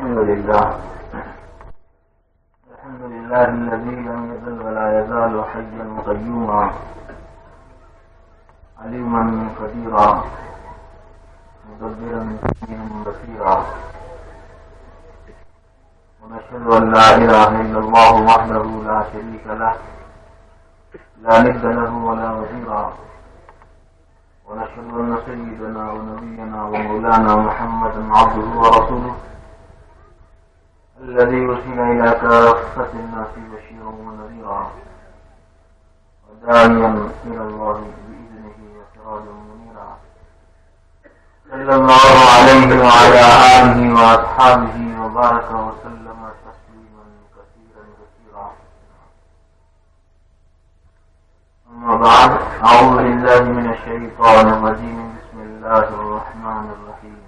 الحمد لله الذي لم يزل ولا يزال حيا قيوما عليما قديرا مدبرا بصيرا ونشهد أن لا إله إلا الله وحده لا شريك له لا ند له ولا وزيرا ونشهد أن سيدنا ونبينا ومولانا محمدا عبده ورسوله الذي أرسل إلى كافة الناس بشيرا ونذيرا وداعيا إلى الله بإذنه وسراجا منيرا صلى الله عليه وعلى آله وأصحابه وبارك وسلم تسليما كثيرا كثيرا. أما بعد، أعوذ بالله من الشيطان الرجيم. بسم الله الرحمن الرحيم.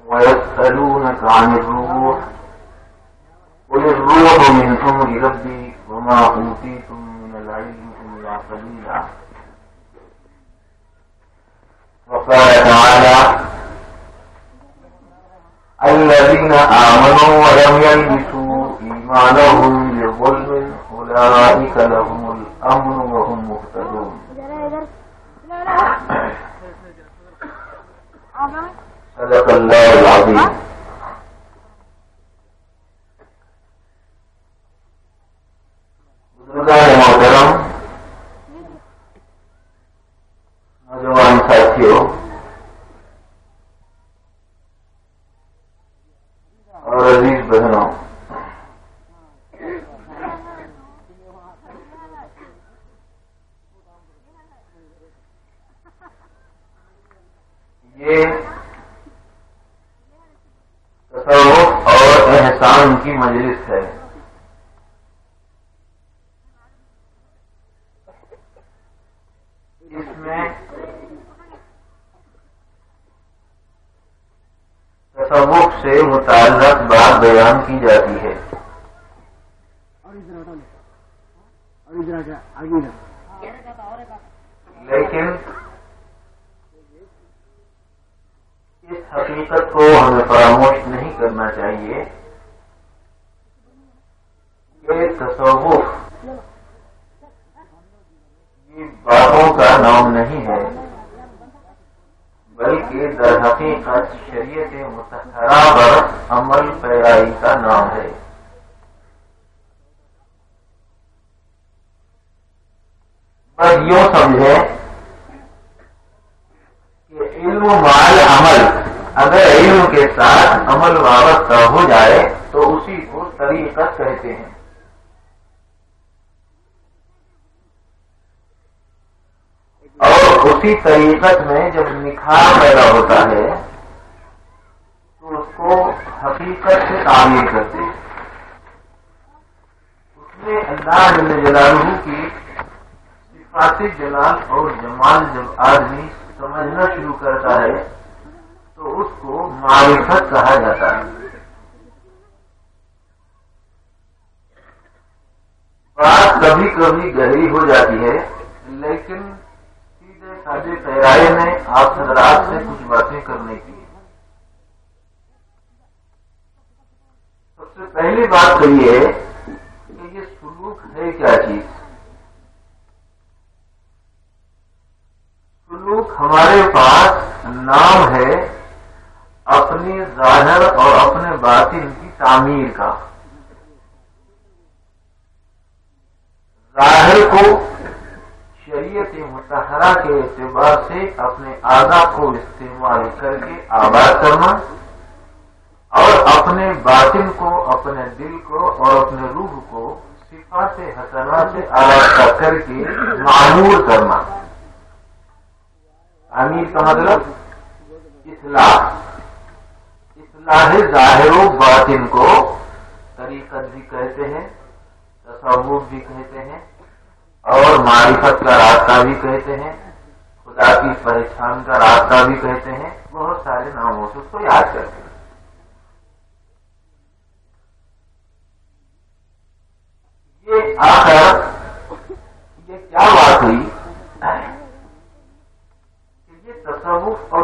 ويسألونك عن الروح قل الروح من أمر ربي وما أوتيتم من العلم إلا قليلا. وقال تعالى: الذين آمنوا ولم يلبسوا إيمانهم بظلم أولئك لهم الأمن وهم مهتدون. صدق اللہ العظیم. بزرگان محترم، نوجوان ساتھیوں اور عزیز بہنوں، یہ تصوف اور احسان کی مجلس ہے. اس میں تصوف سے متعلق بات بیان کی جاتی ہے، لیکن اس حقیقت کو ہمیں فراموش نہیں کرنا چاہیے کہ تصوف یہ باتوں کا نام نہیں ہے، بلکہ در حقیقت شریعت مطہرہ پر عمل پیرائی کا نام ہے. بس یوں سمجھیں کہ علم مال عمل، اگر علم کے ساتھ عمل وابستہ ہو جائے تو اسی کو طریقت کہتے ہیں. اور اسی طریقت میں جب نکھار پیدا ہوتا ہے تو اس کو حقیقت سے تعمیر کرتے ہیں. اس میں اللہ جل جلالہ کی صفات جلال اور جمال جب آدمی سمجھنا شروع کرتا ہے تو اس کو معرفت کہا جاتا ہے. بات کبھی کبھی گہری ہو جاتی ہے، لیکن سیدھے سادے پیرائے میں آپ حضرات سے کچھ باتیں کرنے کی. سب سے پہلی بات تو یہ ہے کہ یہ سلوک ہے کیا چیز. سلوک ہمارے پاس نام ہے اپنی ظاہر اور اپنے باطن کی تعمیر کا. ظاہر کو شریعت مطہرہ کے اعتبار سے اپنے اعضاء کو استعمال کر کے آباد کرنا، اور اپنے باطن کو، اپنے دل کو اور اپنے روح کو صفات حسنہ سے آراستہ کر کے معمور کرنا. تعمیر کا مطلب اصلاح ظاہر و باطن کو طریقت بھی کہتے ہیں، تصوف بھی کہتے ہیں، اور معرفت کا راستہ بھی کہتے ہیں، خدا کی پہچان کا راستہ بھی کہتے ہیں. بہت سارے ناموں سے اس کو یاد کرتے ہیں. یہ آخر یہ کیا بات ہوئی کہ یہ تصوف اور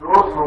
200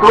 2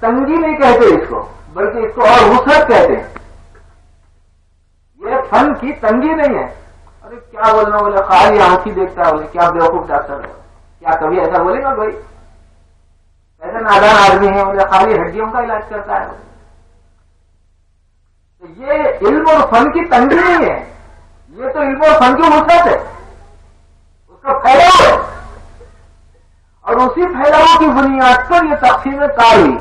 تنگی نہیں کہتے اس کو، بلکہ اس کو اور وسعت کہتے ہیں. یہ فن کی تنگی نہیں ہے. ارے کیا بولنا، بولے خالی آنکھی دیکھتا ہے، بولے کیا بیوقوف ڈاکٹر ہے، کیا کبھی ایسا بولے گا بھائی؟ ایسا نادان آدمی ہے، بولے خالی ہڈیوں کا علاج کرتا ہے. تو یہ علم اور فن کی تنگی نہیں ہے، یہ تو علم اور فن کی وسعت ہے، اس کا پھیلاؤ ہے. اور اسی پھیلاؤ کی بنیاد پر یہ تقسیم کار ہوئی.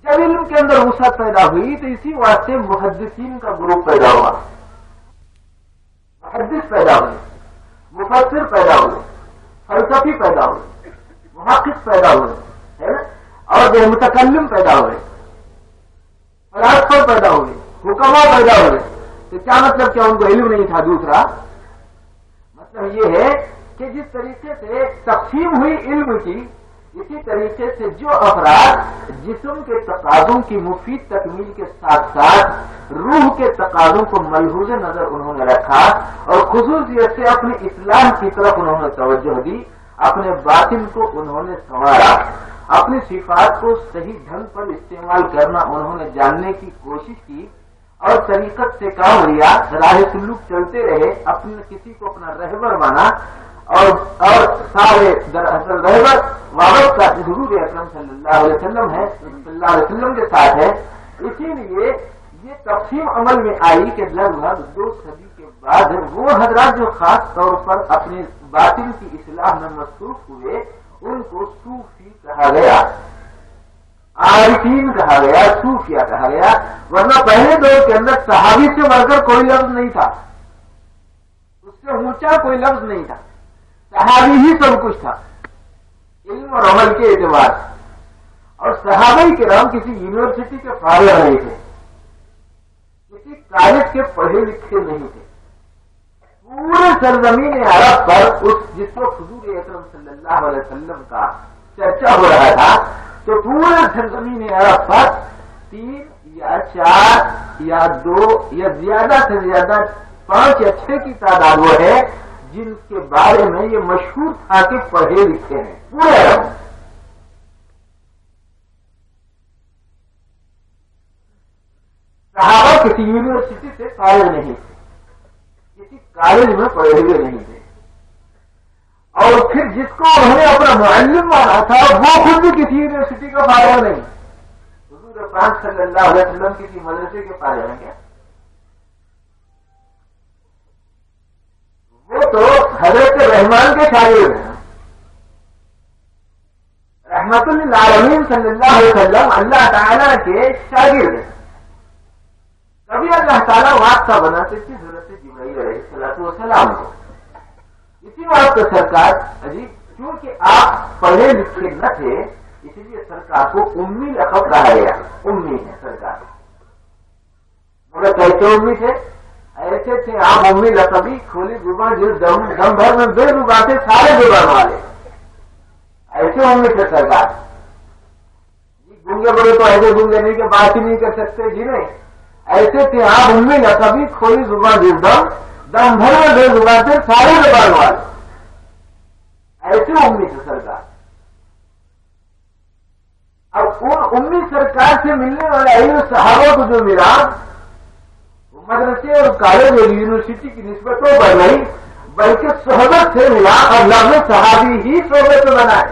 جب علم کے اندر وسعت پیدا ہوئی تو اسی واسطے محدثین کا گروپ پیدا ہوا. محدث پیدا ہوئے، مفسر پیدا ہوئے، فلسفی پیدا ہوئے، محقق پیدا ہوئے، ہے نا، اور جو متکلم پیدا ہوئے، فلاسفہ پیدا ہوئے، حکما پیدا ہوئے. تو کیا مطلب؟ کیا ان کو علم نہیں تھا؟ دوسرا مطلب یہ ہے کہ جس طریقے سے تقسیم ہوئی علم کی، اسی طریقے سے جو افراد جسم کے تقاضوں کی مفید تکمیل کے ساتھ ساتھ روح کے تقاضوں کو ملحوظ نظر انہوں نے رکھا اور خصوصیت سے اپنی اصلاح کی طرف انہوں نے توجہ دی، اپنے باطن کو انہوں نے سنوارا، اپنی صفات کو صحیح ڈھنگ پر استعمال کرنا انہوں نے جاننے کی کوشش کی اور طریقت سے کام لیا، راہ سلوک چلتے رہے، اپنے کسی کو اپنا رہبر مانا اور سارے دراصل رہبر وابستہ حضور اکرم صلی اللہ علیہ وسلم ہے، صلی اللہ علیہ وسلم کے ساتھ ہے. اسی لیے یہ تقسیم عمل میں آئی کہ لگ بھگ 2 صدی کے بعد وہ حضرات جو خاص طور پر اپنے باطن کی اصلاح میں مصروف ہوئے ان کو صوفی کہا گیا، عارفین کہا گیا، صوفیہ کہا گیا. ورنہ پہلے دور کے اندر صحابی سے بڑھ کر کوئی لفظ نہیں تھا، اس سے اونچا کوئی لفظ نہیں تھا، صحابی ہی سب کچھ تھا علم اور عمل کے اعتبار. اور صحابہ کرام کسی یونیورسٹی کے فارغ نہیں تھے، کسی کالج کے پڑھے لکھے نہیں تھے. پورے سرزمین عرب پر جس وقت حضور اکرم صلی اللہ علیہ وسلم کا چرچا ہو رہا تھا تو پورے سرزمین عرب پر 3 یا 4 یا 2 یا زیادہ سے زیادہ 5 یا 6 کی تعداد وہ ہے جن کے بارے میں یہ مشہور تھا کہ پڑھے لکھے ہیں پورے عرب. صحابہ کسی یونیورسٹی سے فارغ نہیں تھے، کسی کالج میں پڑھے ہوئے نہیں تھے، اور پھر جس کو انہوں نے اپنا معلم مانا تھا وہ خود بھی کسی یونیورسٹی کا فارغ نہیں. حضور پاک صلی اللہ علیہ وسلم کسی مدرسے کے فارغ ہیں کیا؟ وہ تو حضرت رحمان کے شاگرد ہیں. رحمت للعالمین صلی اللہ علیہ وسلم اللہ تعالیٰ کے شاگرد ہیں. کبھی اللہ تعالیٰ واسطہ بناتے تھے حضرت جبرائیل علیہ السلام کو. اسی بات کو سرکار کیونکہ آپ پڑھے لکھے نہ تھے اس لیے سرکار کو امی لقب کہا گیا. امی ہے سرکار. مگر کیسے امی تھے؟ ایسے تھے آپ امی لقبی کھولی زبان جو دم بھر میں بے زبان سارے زبان والے، ایسے امی تھے سرکار. گنگے بڑے تو ایسے گنگے نہیں کہ بات ہی نہیں کر سکتے جی، نہیں، ایسے تھے آپ امی لقبی کھولی زبان جو دم بھر میں بے زبان سے سارے زبان والے، ایسے امی تھے سرکار. اب ان امی سرکار سے ملنے والے علم صحابہ کو جو ملا مدرسے اور کالج اور یونیورسٹی کی نسبتوں پر نہیں بلکہ صحبت سے ملا اور لفظ صحابی ہی صحبت میں بنا ہے.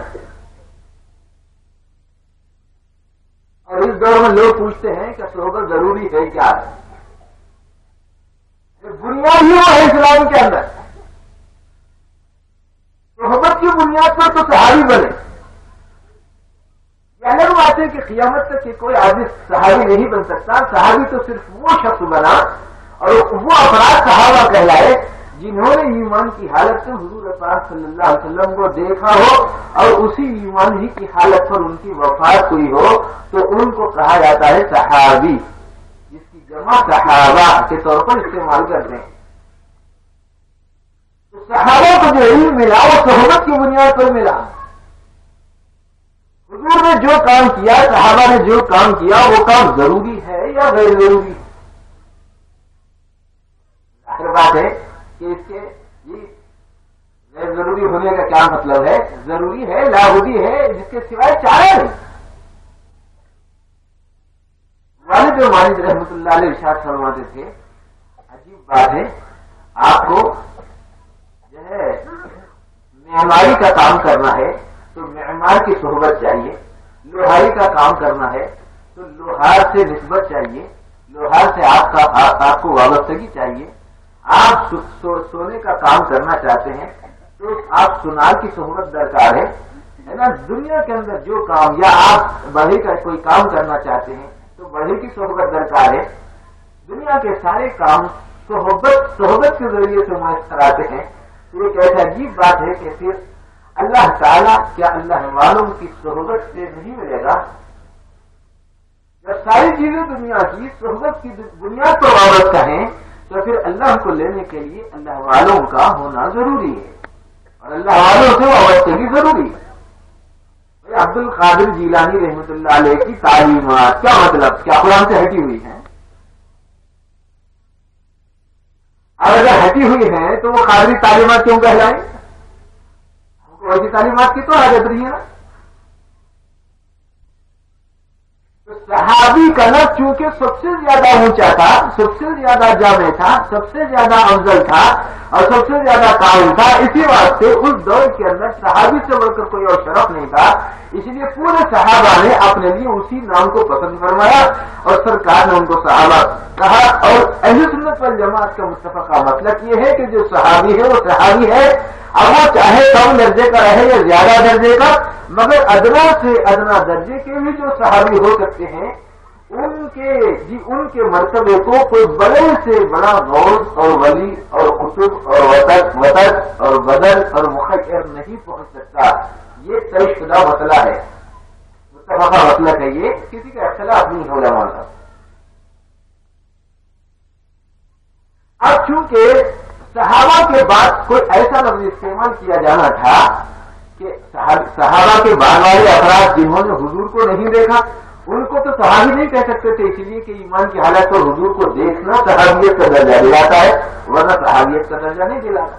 اور اس دور میں لوگ پوچھتے ہیں کہ صحبت ضروری ہے کیا ہے؟ بنیاد ہی وہ ہے اسلام کے اندر. صحبت کی بنیاد پر تو صحابی بنے. یہ الگ بات ہے کہ قیامت تک کہ کوئی آدمی صحابی نہیں بن سکتا. صحابی تو صرف وہ شخص بنا اور وہ افراد صحابہ کہلائے جنہوں نے ایمان کی حالت میں حضور پاک صلی اللہ علیہ وسلم کو دیکھا ہو اور اسی ایمان ہی کی حالت پر ان کی وفات ہوئی ہو تو ان کو کہا جاتا ہے صحابی، جس کی جمع صحابہ کے طور پر استعمال کرتے ہیں. تو صحابہ کو جو علم ملا وہ صحبت کی بنیاد پر ملا. حضور نے جو کام کیا، صحابہ نے جو کام کیا، وہ کام ضروری ہے یا غیر ضروری ہے؟ ظاہر بات ہے کہ اس کے غیر ضروری ہونے کا کیا مطلب ہے؟ ضروری ہے، لاہوری ہے، جس کے سوائے چارہ نہیں. جو مالک رحمۃ اللہ علیہ ارشاد فرماتے تھے، عجیب بات ہے، آپ کو جو ہے معماری کا کام کرنا ہے تو معمار کی صحبت چاہیے، لوہاری کا کام کرنا ہے تو لوہار سے نسبت چاہیے، لوہار سے آپ کو وابستگی چاہیے، آپ سونے کا کام کرنا چاہتے ہیں تو آپ سونار کی صحبت درکار ہے نا۔ دنیا کے اندر جو کام، یا آپ بڑھئی کا کوئی کام کرنا چاہتے ہیں تو بڑھئی کی صحبت درکار ہے۔ دنیا کے سارے کام صحبت کے ذریعے سے میسر آتے ہیں۔ تو ایک ایسا عجیب بات ہے کہ پھر اللہ تعالیٰ کیا اللہ والوں کی صحبت سے نہیں ملے گا؟ جب ساری چیزیں دنیا کی صحبت کی بنیاد پر وابستہ ہیں تو پھر اللہ کو لینے کے لیے اللہ والوں کا ہونا ضروری ہے اور اللہ والوں سے وابستگی ضروری ہے۔ عبد القادر جیلانی رحمۃ اللہ علیہ کی تعلیمات کیا مطلب، کیا قرآن سے ہٹی ہوئی ہیں؟ اور اگر ہٹی ہوئی ہیں تو وہ قادری تعلیمات کیوں کہلائیں؟ ہم کو ایسی تعلیمات کی تو حاجت نہیں ہے۔ صحابی کا لفظ چونکہ سب سے زیادہ اونچا تھا، سب سے زیادہ جامع تھا، سب سے زیادہ افضل تھا اور سب سے زیادہ قابل تھا، اسی واسطے اس دور کے اندر صحابی سے بڑھ کر کوئی اور شرف نہیں تھا، اس لیے پورے صحابہ نے اپنے لیے اسی نام کو پسند فرمایا اور سرکار نے ان کو صحابہ کہا۔ اور اہل سنت والجماعت کا متفقہ مسلک یہ ہے کہ جو صحابی ہے وہ صحابی ہے، اب وہ چاہے کم درجے کا رہے یا زیادہ درجے کا، مگر ادنا سے ادنا درجے کے بھی جو صحابی ہو سکتے ہیں ان کے مرتبے کو کوئی بڑے سے بڑا غوث اور ولی اور قطب اور وطن اور بدر اور مخیر نہیں پہنچ سکتا۔ یہ طے شدہ مسئلہ ہے، متفقہ مسئلہ ہے، یہ کسی کا اختلاف نہیں ہو رہا ہے۔ اب چونکہ صحابہ کے بعد کوئی ایسا لفظ استعمال کیا جانا تھا کہ صحابہ کے بعد والے افراد جنہوں نے حضور کو نہیں دیکھا ان کو تو صحابی نہیں کہہ سکتے تھے، اس لیے کہ ایمان کی حالت پر حضور کو دیکھنا صحابیت کا درجہ دلاتا ہے، ورنہ صحابیت کا درجہ نہیں دلاتا۔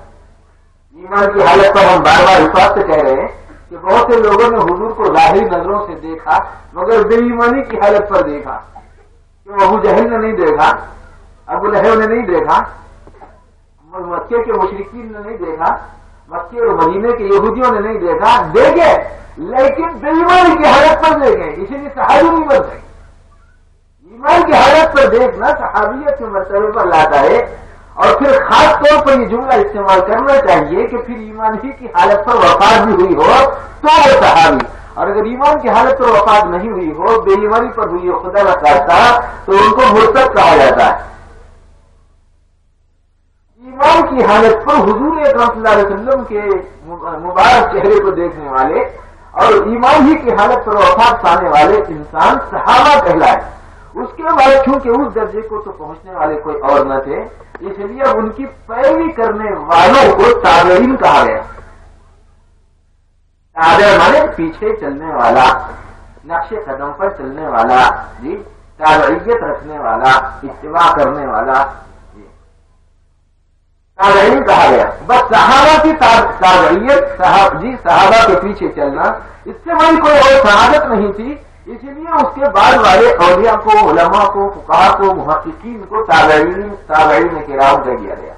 ایمان کی حالت پر ہم بار بار حساب سے کہہ رہے ہیں کہ بہت سے لوگوں نے حضور کو ظاہری نظروں سے دیکھا مگر بے ایمانی کی حالت پر دیکھا، کہ ابو جہل نے نہیں دیکھا، ابو لہب نے نہیں دیکھا، مکے کے مشرکین نے نہیں دیکھا، مکے اور مدینے کے یہودیوں نے نہیں دیکھا، دیکھے لیکن بے ایمانی کی حالت پر دیکھیں، اسی لیے صحابی نہیں بن سکے۔ ایمان کی حالت پر دیکھنا صحابیت کے مرتبے پر لاتا ہے، اور پھر خاص طور پر یہ جملہ استعمال کرنا چاہیے کہ پھر ایمان ہی کی حالت پر وفات بھی ہوئی ہو تو وہ صحابی، اور اگر ایمان کی حالت پر وفات نہیں ہوئی ہو، بے ایمانی پر ہوئی ہو، خدا نہ خواستہ، تو ان کو مرتد کہا جاتا ہے۔ ایمان کی حالت پر حضور اکرم صلی اللہ علیہ وسلم کے مبارک چہرے کو دیکھنے والے اور ایمان ہی کی حالت پر وفات پانے والے انسان صحابہ کہلائے۔ اس کے بعد چونکہ اس درجے کو تو پہنچنے والے کوئی اور نہ تھے، اس لیے ان کی پیروی کرنے والوں کو تابعین کہا گیا۔ تابع مانے پیچھے چلنے والا، نقش قدم پر چلنے والا، جی تابعیت رکھنے والا، اتباع کرنے والا، تابعین کہا گیا۔ بس صحابہ کی تابعیت، صحابہ کے پیچھے چلنا، اس سے بڑی کوئی اور سعادت نہیں تھی، اسی لیے اس کے بعد والے اولیاء کو، علماء کو، فقہاء کو، محققین کو تابعین کرام کہہ دیا گیا۔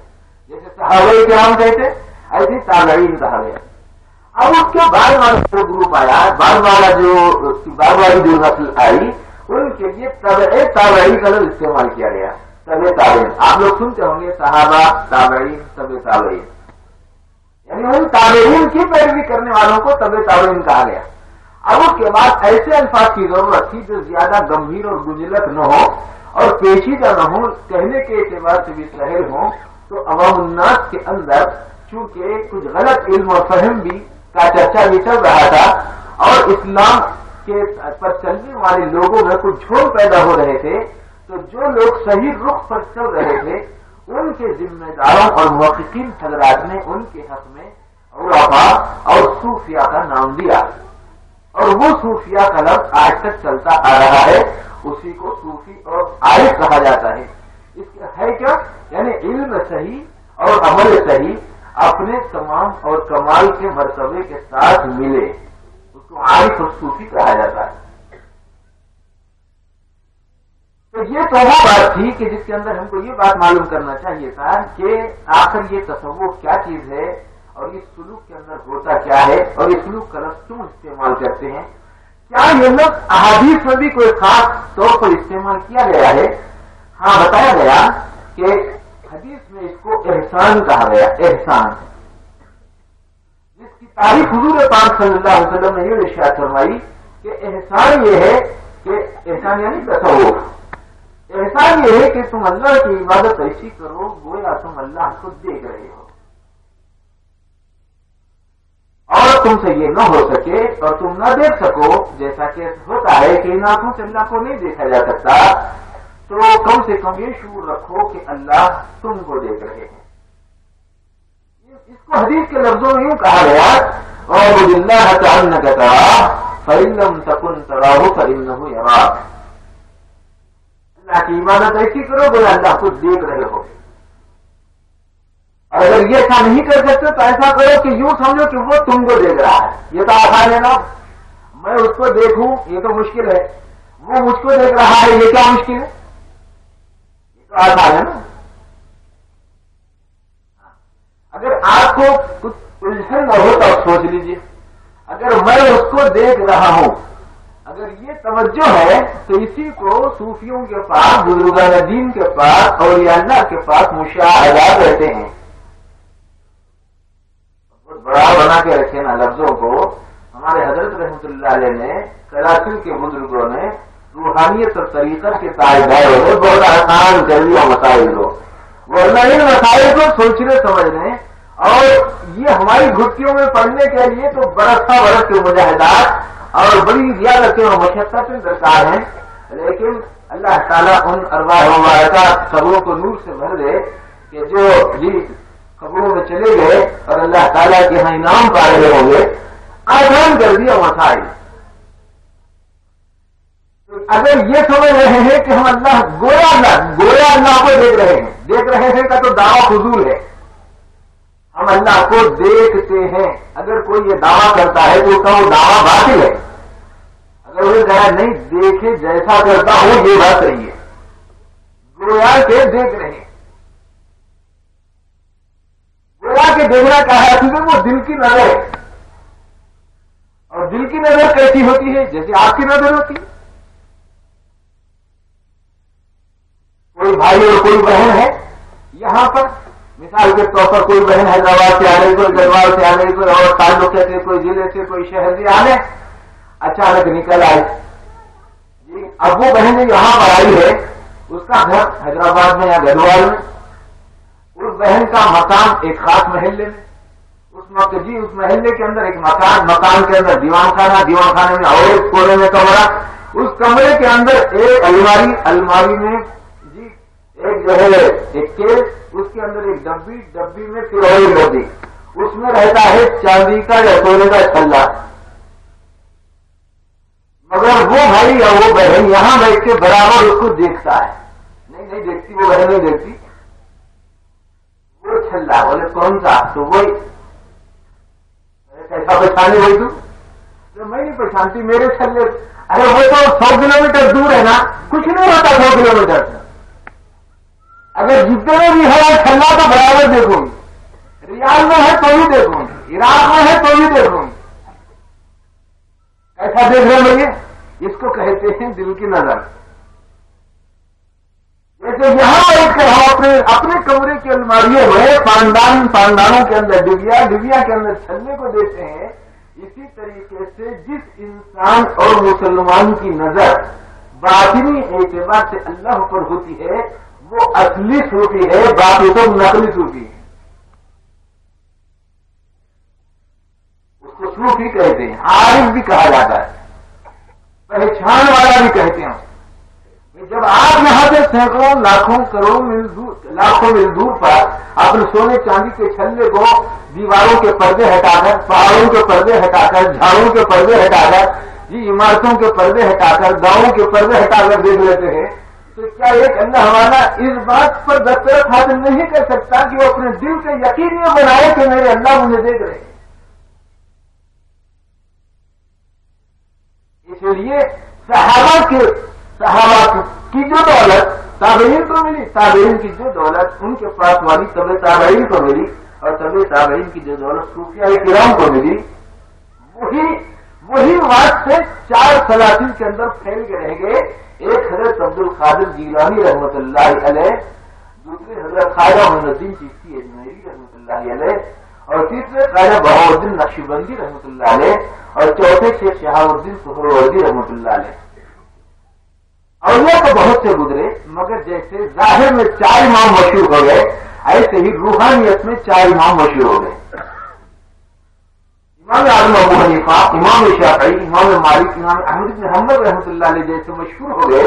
جیسے صحابہ کرام کہتے ایسے تابعین کہا گیا۔ اب اس کے بعد والا جو گروپ آیا، بعد والی جو نسل آئی، ان کے لیے تابعین کا لفظ استعمال کیا گیا۔ طبع تابعین، آپ لوگ سنتے ہوں گے صحابہ، تابعین، طبع تابعین، یعنی ان تابعین کی پیروی کرنے والوں کو طبع تابعین کہا گیا۔ اب اس کے بعد ایسے الفاظ کی ضرورت تھی جو زیادہ گمبھیر اور گنجلک نہ ہو اور پیچیدہ نہ ہو، کہنے کے اعتبار سے بھی سہل ہوں، تو عوام الناس کے اندر چونکہ کچھ غلط علم اور فہم بھی کا چرچا بھی چل رہا تھا اور اسلام کے پر چلنے والے لوگوں میں کچھ جھوٹ پیدا ہو رہے تھے، تو جو لوگ صحیح رخ پر چل رہے تھے ان کے ذمہ داروں اور محققین حضرات نے ان کے حق میں علماء اور صوفیاء کا نام دیا، اور وہ صوفیاء کا لفظ آج تک چلتا آ رہا ہے، اسی کو صوفی اور عارف کہا جاتا ہے۔ اس ہے کیا؟ یعنی علم صحیح اور عمل صحیح اپنے تمام اور کمال کے مرتبے کے ساتھ ملے، اس کو عارف اور صوفی کہا جاتا ہے۔ تو یہ تو وہ بات تھی کہ جس کے اندر ہم کو یہ بات معلوم کرنا چاہیے تھا کہ آخر یہ تصوف کیا چیز ہے اور اس سلوک کے اندر ہوتا کیا ہے اور یہ سلوک کا لفظ کیوں استعمال کرتے ہیں. کیا یہ لفظ احادیث میں بھی کوئی خاص طور پر استعمال کیا گیا ہے؟ ہاں بتایا گیا کہ حدیث میں اس کو احسان کہا گیا. احسان جس کی تعریف حضور پاک صلی اللہ علیہ وسلم نے یہ ارشاد فرمائی کہ احسان یہ ہے کہ احسان یعنی تصوف. احسان یہ ہے کہ تم اللہ کی عبادت ایسی کرو گویا تم اللہ کو دیکھ رہے ہو اور تم سے یہ نہ ہو سکے اور تم نہ دیکھ سکو جیسا کہ ہوتا ہے کہ ان آنکھوں سے اللہ کو نہیں دیکھا جا سکتا تو کم سے کم یہ شعور رکھو کہ اللہ تم کو دیکھ رہے ہیں. اس کو حدیث کے لفظوں میں یوں کہا گیا اور اللہ کأنک تراہ فإن لم تکن تراہ فإنہ یراک. اللہ کی عبادت ایسی کرو گویا اللہ کو دیکھ رہے ہو. اگر یہ ایسا نہیں کر سکتے تو ایسا کرو کہ یوں سمجھو کہ وہ تم کو دیکھ رہا ہے. یہ تو آسان ہے نا. میں اس کو دیکھوں یہ تو مشکل ہے, وہ مجھ کو دیکھ رہا ہے یہ کیا مشکل ہے؟ یہ تو آسان ہے نا. اگر آپ کو کچھ الجھن نہ ہو تو آپ سوچ لیجئے اگر میں اس کو دیکھ رہا ہوں, اگر یہ توجہ ہے تو اسی کو صوفیوں کے پاس بزرگان دین کے پاس اور یا اللہ کے پاس مشاہدات رہتے ہیں. بڑا بنا کے رکھے نا لفظوں کو. ہمارے حضرت رحمت اللہ علیہ نے کراچی کے بزرگوں نے روحانیت اور طریقت کے تاجداروں نے بہت آسان کر دیا مسائل کو. ورنہ ان مسائل کو سوچنے سمجھنے اور یہ ہماری گھٹیوں میں پڑھنے کے لیے تو برس کے مجاہدات اور بڑی ریاضتیں اور مشقتیں درکار ہیں. لیکن اللہ تعالیٰ ان ارواح مبارکہ قبروں کو نور سے بھر دے کہ جو قبروں میں چلے گئے اور اللہ تعالیٰ کے یہاں انعام پا رہے ہوں گے. آسان کر دیا مسائل. اگر یہ سمجھ رہے ہیں کہ ہم گویا اللہ کو دیکھ رہے ہیں, دیکھ رہے ہیں کا تو دعویٰ فضول ہے. ہم اللہ کو دیکھتے ہیں. اگر کوئی یہ دعویٰ کرتا ہے تو اس کا وہ دعویٰ باطل ہے. اگر وہ کہا نہیں دیکھے جیسا کرتا ہوں یہ بات صحیح ہے. گویا کے دیکھ رہے ہیں. گویا کے دیکھنا کیا ہے کیونکہ وہ دل کی نظر ہے. اور دل کی نظر کیسی ہوتی ہے جیسے آپ کی نظر ہوتی ہے. کوئی بھائی اور کوئی بہن ہے یہاں پر, مثال کے طور پر کوئی بہن حیدرآباد سے آ رہی, کوئی گڑھوال سے آ رہی, کوئی اور تعلق سے, کوئی ضلع سے, کوئی شہر سے آنے اچانک نکل آئی. جی اب وہ بہن یہاں پر آئی ہے, اس کا گھر حیدرآباد میں یا گڑھوال میں, اس بہن کا مکان ایک خاص محلے میں, اس محلے کے اندر ایک مکان کے اندر دیوان خانے میں اور ایک کونے میں کمرہ, اس کمرے کے اندر ایک الماری میں ایک جو ہے ایک کیس, اس کے اندر ایک ڈبی میں تلوئی ڈبی, اس میں رہتا ہے چاندی کا یا سونے کا چھلا. مگر وہ بھائی یا وہ بہن یہاں بیٹھ کے برابر اس کو دیکھتا ہے. نہیں دیکھتی, وہ بہن نہیں دیکھتی. وہ چھلا بولے کون سا, تو وہی کیسا پہچانی ہوئی تو میں نہیں پہچانتی میرے چھلے. ارے وہ تو 100 کلومیٹر دور ہے نا, کچھ نہیں ہوتا 100 کلومیٹر سے. اگر جتنے میں بھی ہے چھلا تو برابر دیکھوں گی, ریاض میں ہے تو بھی دیکھوں گی, عراق میں ہے تو بھی دیکھوں گی. ایسا دیکھ رہے ہیں اس کو کہتے ہیں دل کی نظر. جیسے یہاں ایک ہم اپنے کمرے کی الماریوں میں پاندانوں کے اندر ڈبیا کے اندر چھلنے کو دیکھتے ہیں, اسی طریقے سے جس انسان اور مسلمان کی نظر باطنی اعتبار سے اللہ پر ہوتی ہے وہ اصلی صوفی ہے, باقی تو نقلی صوفی ہے. اس کو صوفی کہتے ہیں, عارف بھی کہا جاتا ہے, پہچان والا بھی کہتے ہیں. جب آپ یہاں سے سینکڑوں لاکھوں کروڑوں میل دور پر اپنے سونے چاندی کے چھلے کو دیواروں کے پردے ہٹا کر, پہاڑوں کے پردے ہٹا کر, جھاڑوں کے پردے ہٹا کر, عمارتوں کے پردے ہٹا کر, گاؤں کے پردے ہٹا کر دیکھ لیتے ہیں, تو کیا ایک اللہ والا اس بات پر دستخط حاصل نہیں کر سکتا کہ وہ اپنے دل سے یقین یہ بنائے کہ میرے اللہ مجھے دیکھ رہے ہیں. اس لیے صحابہ کے صحابہ کی جو دولت تابعین کو ملی، تابعین کی جو دولت ان کے پاس والی طب تابعین کو ملی، اور طب تابعین کی جو دولت صوفیاء کرام کو ملی، وہی وقت سے 4 سلاطین کے اندر پھیل کے رہ گئے۔ ایک حضرت عبد القادر جیلانی رحمۃ اللہ علیہ، دوسرے حضرت خواجہ معین الدین چشتی اجمیری رحمۃ اللہ علیہ، اور تیسرے خواجہ بہاؤالدین نقشبندی رحمۃ اللہ علیہ، اور چوتھے شیخ شہاب الدین سہروردی رحمۃ اللہ علیہ۔ اولیاء تو بہت سے گزرے، مگر جیسے ظاہر میں 4 امام مشہور ہو گئے، ایسے ہی روحانیت میں 4 امام مشہور ہو گئے۔ امام اعظم ابو حنیفہ، امام شافعی، امام مالک، امام احمد بن حنبل رحمۃ اللہ علیہ جیسے مشہور ہو گئے۔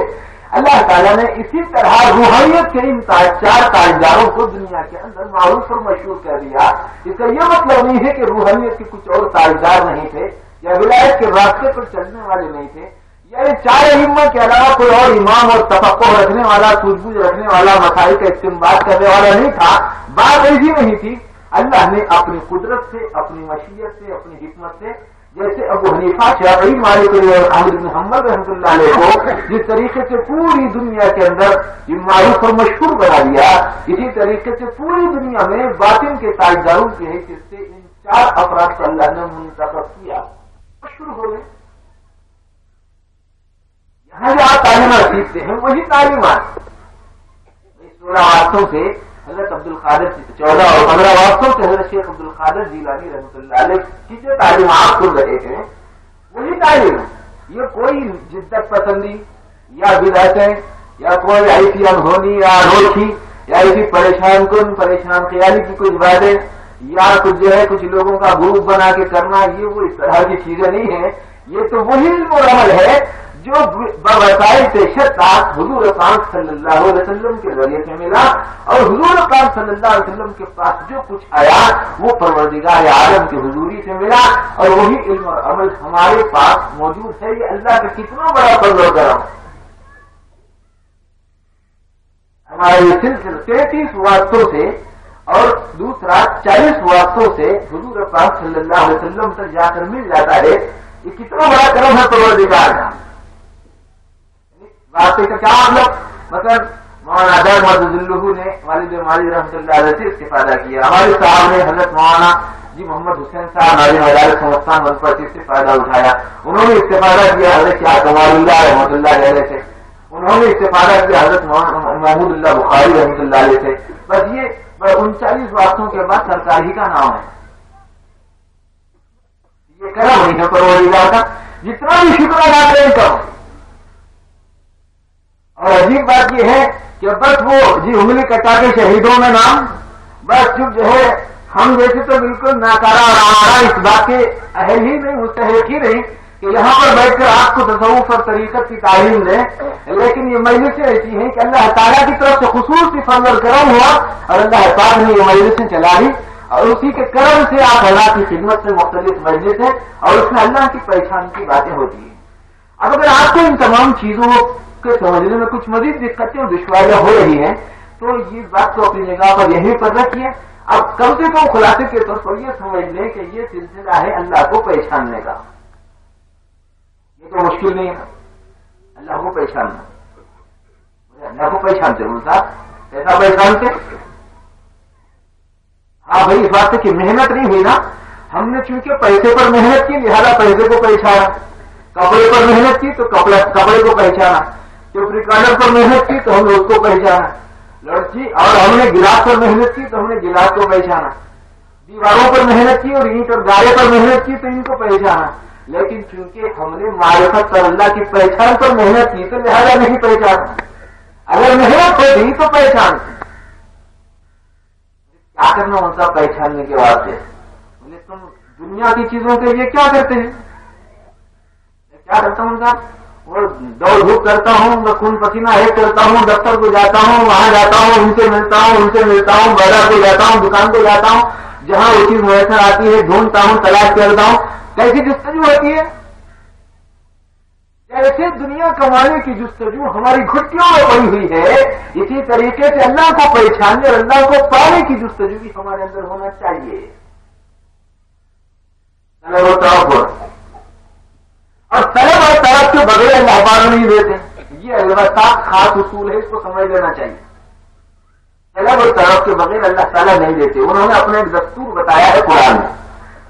اللہ تعالیٰ نے اسی طرح روحانیت کے ان 4 تاجداروں کو دنیا کے اندر معروف اور مشہور کر دیا۔ اس کا یہ مطلب نہیں ہے کہ روحانیت کے کچھ اور تاجدار نہیں تھے، یا ولایت کے راستے پر چلنے والے نہیں تھے، یا یہ 4 ائمہ کے علاوہ کوئی اور امام اور تفقہ رکھنے والا، سوجھ بوجھ رکھنے والا، مسائل کا استنباط کرنے والا نہیں تھا۔ بات ایسی نہیں تھی۔ اللہ نے اپنی قدرت سے، اپنی مشیت سے، اپنی حکمت سے، جیسے ابو حنیفہ، شافعی، مالک اور احمد بن حنبل رحمۃ اللہ علیہ کو جس طریقے سے پوری دنیا کے اندر یہ معروف اور مشہور بنا دیا، اسی طریقے سے پوری دنیا میں باطن کے تاجداروں کی حیثیت سے ان 4 افراد کو اللہ نے منتخب کیا، مشہور ہو گئے۔ یہاں جو آپ تعلیمات سیکھتے ہیں وہی تعلیمات 16 واسطوں سے حضرت عبد القادر، 14 اور 15 واسطوں سے حضرت شیخ عبد القادر جیلانی رحمۃ اللہ علیہ کی جو تعلیمات سن رہے تھے وہی تعلیم۔ یہ کوئی جدت پسندی یا بدعتیں یا کوئی ایسی انہونی یا روشی یا ایسی پریشان خیالی کی کچھ باتیں یا کچھ جو ہے کچھ لوگوں کا گروپ بنا کے کرنا، یہ وہ اس طرح کی چیزیں نہیں ہیں۔ یہ تو وہی علم و عمل ہے جو بوسائل شتات حضور پاک صلی اللہ علیہ وسلم کے ذریعے سے ملا، اور حضور پاک صلی اللہ علیہ وسلم کے پاس جو کچھ آیا وہ پروردگار عالم کی حضوری سے ملا، اور وہی علم اور عمل ہمارے پاس موجود ہے۔ یہ اللہ کا کتنا بڑا فضل و کرم۔ ہمارے یہ سلسلہ 33 واسطوں سے اور دوسرا 40 واسطوں سے حضور پاک صلی اللہ علیہ وسلم تک جا کر مل جاتا ہے۔ یہ کتنا بڑا کرم ہے پروردگار کا۔ واسطے کا کیا مطلب؟ مثلا مولانا در مدد نے والد مالی رحمۃ اللہ علیہ سے استفادہ کیا، ہمارے صاحب نے حضرت مولانا جی محمد حسین صاحب ناظم مدارس سمستان ونپور سے استفادہ اٹھایا، انہوں نے استفادہ کیا حضرت شاہ کمال اللہ رحمۃ اللہ علیہ سے، انہوں نے استفادہ کیا حضرت محمود اللہ بخاری رحمۃ اللہ علیہ سے۔ بس یہ 39 واسطوں کے بعد سرکار ہی کا نام ہے۔ یہ کرم نہیں ہے پروردگار کا، جتنا بھی شکر ادا کریں کرو۔ اور عجیب بات یہ ہے کہ بس وہ جی انگلی کٹا کے شہیدوں میں نام، بس چپ جو ہے ہم جیسے تو بالکل ناکارہ اور آوارہ اس بات کے اہل ہی نہیں، مستحق ہی نہیں کہ یہاں پر بیٹھ کر آپ کو تصوف اور طریقت کی تعلیم دیں، لیکن یہ مجلسیں ایسی ہیں کہ اللہ تعالیٰ کی طرف سے خصوصی فضل اور کرم ہوا اور اللہ پاک نے یہ مجلسیں چلا دی، اور اسی کے کرم سے آپ اللہ کی خدمت سے مختلف مجلس ہیں اور اس میں اللہ کی پہچان کی باتیں ہوتی ہیں۔ اب اگر آپ کو ان تمام چیزوں کے سمجھنے میں کچھ مزید دقتیں اور دشواریاں ہو رہی ہیں تو یہ بات کو اپنی جگہ پر یہیں پر رکھیے۔ اب کم سے کم خلاصے کے طور پر یہ سمجھ لیں کہ یہ سلسلہ ہے اللہ کو پہچاننے کا۔ یہ تو مشکل نہیں ہے اللہ کو پہچاننا۔ اللہ کو پہچانتے ہیں صاحب، ایسا پہچانتے؟ ہاں بھائی، اس بات کی محنت نہیں ہوئی نا، ہم نے چونکہ پیسے پر محنت کی لہذا پیسے کو پہچانا، کپڑے پر محنت کی تو کپڑے کو پہچانا، ٹیپ ریکارڈر پر محنت کی تو ہم نے اس کو پہچانا، لڑکی اور ہم نے گلاس پر محنت کی تو ہم نے گلاس کو پہچانا، دیواروں پر محنت کی اور اینٹ اور گارے پر محنت کی تو ان کو پہچانا۔ لیکن چونکہ ہم نے معرفت پر اللہ کی پہچان پر محنت کی تو لہذا نہیں پہچانا۔ اگر محنت ہوتی تو پہچان کیا کرنا ہوتا پہچاننے کے واسطے؟ بولے تم دنیا کی چیزوں کے لیے کیا کرتے ہیں؟ کیا کرتا ہوں صاحب، وہ دوڑ دھوپ کرتا ہوں، میں خون پسینہ ایک کرتا ہوں، دفتر کو جاتا ہوں، وہاں جاتا ہوں، ان سے ملتا ہوں، بازار کو جاتا ہوں، دکان کو جاتا ہوں، جہاں وہ چیز میسر آتی ہے ڈھونڈتا ہوں، تلاش کرتا ہوں۔ کیسی جستجو ہوتی ہے؟ جیسے دنیا کمانے کی جستجو ہماری گھٹیوں میں پڑی ہوئی ہے، اسی طریقے سے اللہ کو پہچاننے اور اللہ کو پانے کی جستجو بھی ہمارے اندر ہونا چاہیے۔ اور طلب اور طلب کے بغیر اللہ پاک نہیں دیتے، یہ البتہ خاص اصول ہے، اس کو سمجھ لینا چاہیے. طلب اور طرف کے بغیر اللہ تعالیٰ نہیں دیتے. انہوں نے اپنا ایک دستور بتایا ہے قرآن میں.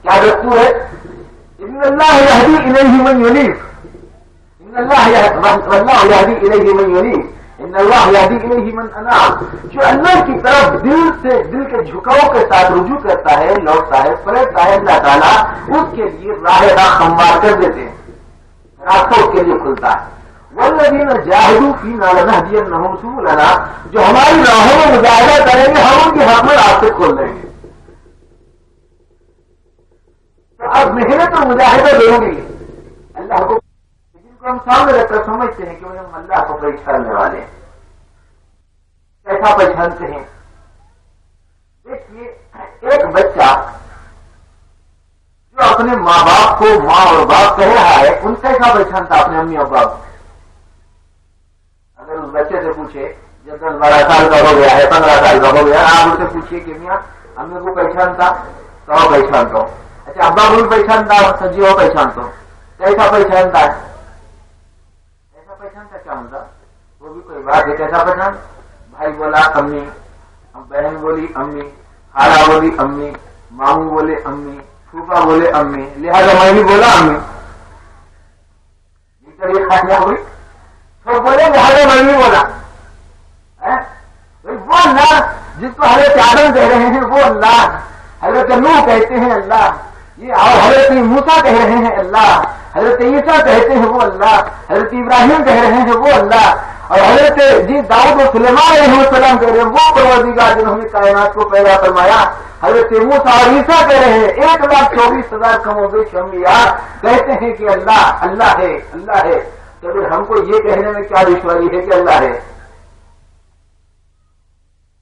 کیا دستور ہے؟ ان اللہ یہدی الیہ من ینیب، ان اللہ یہدی الیہ من ینیب، ان اللہ یہدی الیہ من اناب. جو اللہ کی طرف دل کے جھکاؤ کے ساتھ رجوع کرتا ہے، لوٹتا ہے، پلٹتا ہے، اللہ تعالیٰ اس کے لیے راہ ہموار کر دیتے ہیں، راستہ اس کے لیے کھلتا ہے. والذین جاہدوا فینا لنہدینہم سبلنا، جو ہماری راہوں میں مجاہدہ کریں گے ہم ان کے حق میں راستے کھول دیں گے. تو اب محنت اور مجاہدہ دیں گے اللہ کو، جن کو ہم سامنے رکھ کر سمجھتے ہیں کہ ہم اللہ کو پہچاننے والے ہیں. کیسا پہچانتے ہیں؟ دیکھیے، ایک بچہ جو اپنے ماں باپ کو ماں اور باپ کہہ رہا ہے، ان کیسا پہچانتا اپنے امی اور باپ؟ اگر اس بچے سے پوچھے جب 10-12 سال کا ہو گیا ہے، 15 سال کا ہو گیا، آپ اسے پوچھیے کہ میاں امی کو پہچانتا؟ تو پہچانتا ہوں. اچھا ابا کو بھی پہچانتا ہوں؟ جی وہ پہچانتا ہوں. کیسا پہچانتا ہے؟ ایسا پہچانتا کیا ہوتا؟ وہ بھی کوئی بات ہے. کیسا پہچان؟ بھائی بولا امی، بہن بولی امی، خالہ بولی امی، ماموں بولے امی، پھوپا بولے امی، لہٰذا میں بھی بولا امی. ہوئی تو بولے لہٰذا میں بھی بولا. وہ اللہ جس کو حضرت آدم کہہ رہے ہیں وہ اللہ، حضرت نوح کہتے ہیں اللہ، یہ اور حضرت موسیٰ کہہ رہے ہیں اللہ، حضرت عیسیٰ کہتے ہیں وہ اللہ، حضرت ابراہیم کہہ رہے ہیں وہ اللہ، اور حضرت داؤد و سلیمان علیہ السلام کہہ رہے ہیں وہ پروردگار جنہوں نے کائنات کو پیدا فرمایا. حضرت موسیٰ اور عیسیٰ کہہ رہے ہیں 1,24,000 کم و بیش انبیاء کہتے ہیں کہ اللہ اللہ ہے، اللہ ہے. تو پھر ہم کو یہ کہنے میں کیا دشواری ہے کہ اللہ ہے؟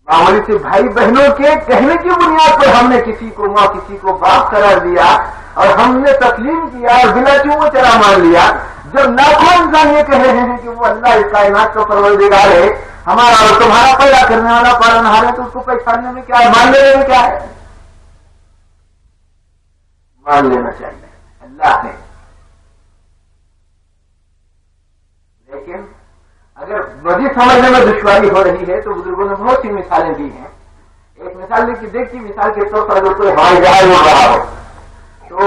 معمولی سے بھائی بہنوں کے کہنے کی بنیاد پر ہم نے کسی کو ماں کسی کو باپ قرار دیا اور ہم نے تسلیم کیا اور بلا چوں چلا مان لیا. جب لاکھوں انسان یہ کہہ رہے ہیں کہ وہ اللہ اس کائنات کا پروردگار ہے، ہمارا اور تمہارا پیدا کرنے والا پالنہار ہے، تو اس کو پہچاننے میں کیا ہے؟ مان لینے میں کیا ہے؟ مان لینا چاہیے اللہ ہے. لیکن اگر مزید سمجھنے میں دشواری ہو رہی ہے تو بزرگوں نے بہت سی مثالیں دی ہیں. ایک مثال کی دیکھیے، مثال کے طور پر اگر کوئی ہوائی جہاز ہو رہا ہو تو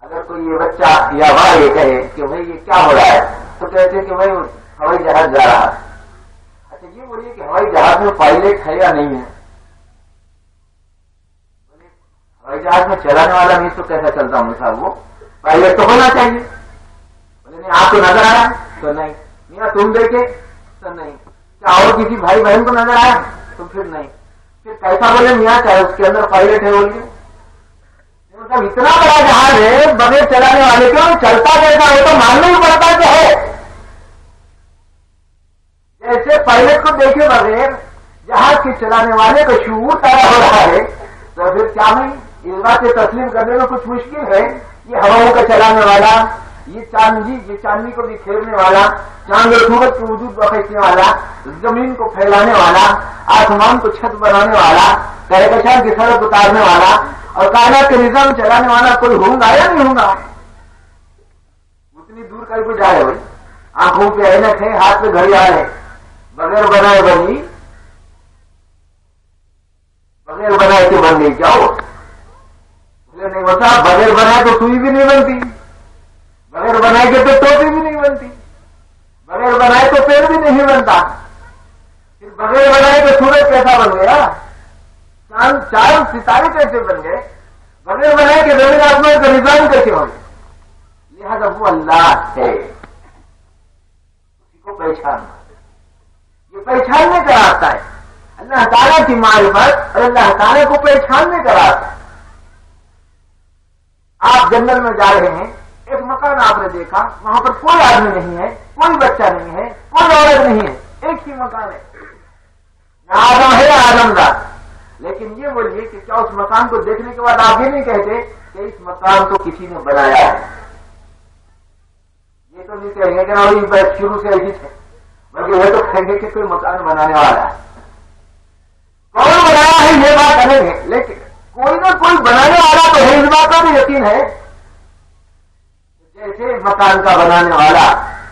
اگر کوئی یہ بچہ یا ماں یہ کہے کہ بھائی یہ کیا ہو رہا ہے، تو کہتے ہیں کہ بھائی ہوائی جہاز جا رہا ہے. اچھا یہ بولیے کہ ہوائی جہاز میں پائلٹ ہے یا نہیں ہے؟ ہوائی جہاز میں چلانے والا نہیں تو کیسا چلتا ہوں صاحب؟ وہ پائلٹ تو ہونا چاہیے. بولے نہیں آپ کو نظر آیا تو نہیں، میاں تم دیکھے تو نہیں، کیا اور کسی بھائی بہن کو نظر آیا تو پھر نہیں. پھر کیسا بولے میاں چاہے اس کے اندر پائلٹ ہے بول کے؟ مطلب اتنا بڑا جہاز ہے بغیر چلانے والے کیوں چلتا کیسا ہے؟ تو ماننا ہی پڑتا کہ ہے. جیسے پائلٹ کو دیکھے بغیر جہاز کے چلانے والے کا شعور پیدا ہو رہا ہے، تو پھر کیا نہیں اس بات سے تسلیم کرنے میں کچھ مشکل ہے؟ یہ ہواؤں کا چلانے والا، یہ چاندنی کو بھی کھیلنے والا، چاند اور سورج کے وجود بخشنے والا، زمین کو پھیلانے والا، آسمان کو چھت بنانے والا، کہکشاں کی سڑک اتارنے والا اور کائنات کے نظام چلانے والا کوئی ہوں گا یا نہیں ہوں گا؟ اتنی دور کر کو جائے بھائی، آنکھوں پہ اینک ہے، ہاتھ پہ گھڑیاں ہے، بغیر بنائے بنی، بغیر بنائے کے بن گئی کیا ہو؟ نہیں ہوتا. بغیر بنائے تو سوئی بھی نہیں بنتی، بغیر بنائے کے تو ٹوپی بھی نہیں بنتی، بغیر بنائے تو پیڑ بھی نہیں بنتا. پھر بغیر بنائے تو سورج کیسا بن گیا؟ چاند ستارے کیسے بن گئے؟ بغیر بنائے کے زمین آسمان کا نظام کیسے ہو گیا؟ لہٰذا وہ اللہ ہے، اسی کو پہچاننا، یہ پہچاننے کا راستہ ہے. اللہ تعالیٰ کی معرفت اور اللہ تعالیٰ کو پہچاننے کا راستہ ہے. آپ جنگل میں جا رہے ہیں، ایک مکان آپ نے دیکھا، وہاں پر کوئی آدمی نہیں ہے، کوئی بچہ نہیں ہے، کوئی عورت نہیں ہے، ایک ہی مکان ہے، نہ آدم ہے نہ آدم دار. لیکن یہ بولیے کہ کیا اس مکان کو دیکھنے کے بعد آپ یہ نہیں کہتے کہ اس مکان کو کسی نے بنایا ہے؟ یہ تو نہیں کہیں گے کہ نا شروع سے ایسی تھے، بلکہ یہ تو کہیں گے کہ کوئی مکان بنانے والا ہے. کون بنایا ہے یہ بات الگ ہے، لیکن کوئی نہ کوئی بنانے والا تو ہے، اس بات کا بھی یقین ہے. جیسے مکان کا بنانے والا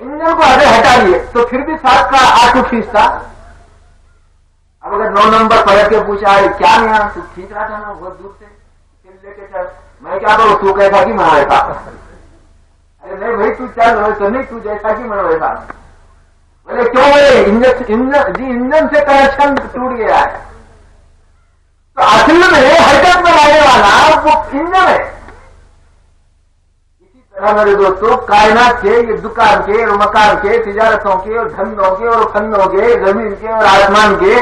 انجن کو آگے ہٹا لیے تو پھر بھی 7 کا 8 فیس تھا. اب اگر 9 نمبر پلٹ کے پوچھا ہے کیا یہاں تو کھینچ رہا تھا نا بہت دور سے لے کے چل, میں کیا کروں, تو کہتا کہ میں ویسا, ارے نہیں بھائی تو چل تو نہیں, تو جیسا کہ میں ویسا. بولے کیوں بولے انجن سے کنیکشن ٹوٹ گیا ہے. تو اصل میں حرکت میں لانے والا وہ انجن ہے. اسی طرح میرے دوستوں کائنات کے, یہ دکان کے اور مکان کے, تجارتوں کے اور دھندوں کے اور فنوں کے, زمین کے اور آسمان کے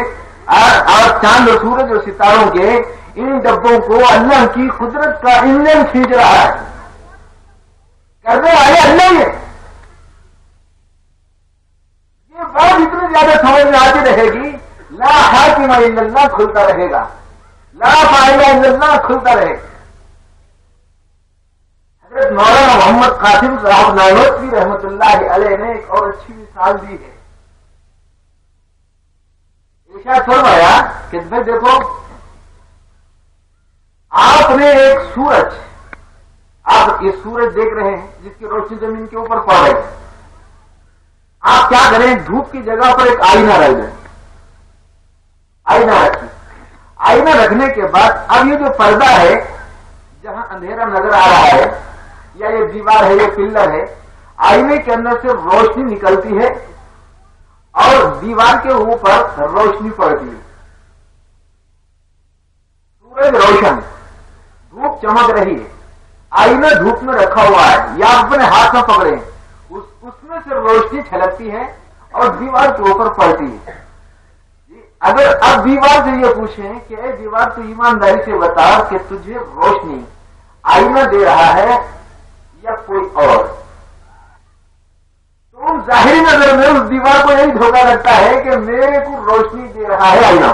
اور چاند اور سورج اور ستاروں کے, ان ڈبوں کو اللہ کی قدرت کا انجن کھینچ رہا ہے. کرنے والے اللہ ہی ہے. یہ بات اتنی زیادہ سمجھ میں آتی رہے گی. لا حاکم الا اللہ کھلتا رہے گا, لا فاعل الا اللہ کھلتا رہے گا. حضرت مولانا محمد قاسم صاحب نانوتوی رحمت اللہ علیہ نے ایک اور اچھی مثال دی ہے. ارشاد فرمایا کہ بھائی دیکھو, آپ نے ایک سورج, آپ یہ سورج دیکھ رہے ہیں جس کی روشنی زمین کے اوپر پڑ رہی ہے. آپ کیا کریں, دھوپ کی جگہ پر ایک آئینہ رکھ دیں. آئینہ رکھیں. آئینہ رکھنے کے بعد اب یہ جو پردہ ہے جہاں اندھیرا نظر آ رہا ہے, یا یہ دیوار ہے, یہ پلر ہے, آئینے کے اندر سے روشنی نکلتی ہے اور دیوار کے اوپر روشنی پڑتی ہے. سورج روشن, دھوپ چمک رہی ہے, آئینہ دھوپ میں رکھا ہوا ہے یا اپنے ہاتھ میں پکڑے ہیں, اس میں سے روشنی چھلکتی ہے اور دیوار کے اوپر پڑتی ہے. اگر اب دیوار سے یہ پوچھیں کہ اے دیوار تو ایمانداری سے بتا کہ تجھے روشنی آئینہ دے رہا ہے یا کوئی اور, تو ظاہری نظر میں اس دیوار کو یہی دھوکہ لگتا ہے کہ میرے کو روشنی دے رہا ہے آئینہ.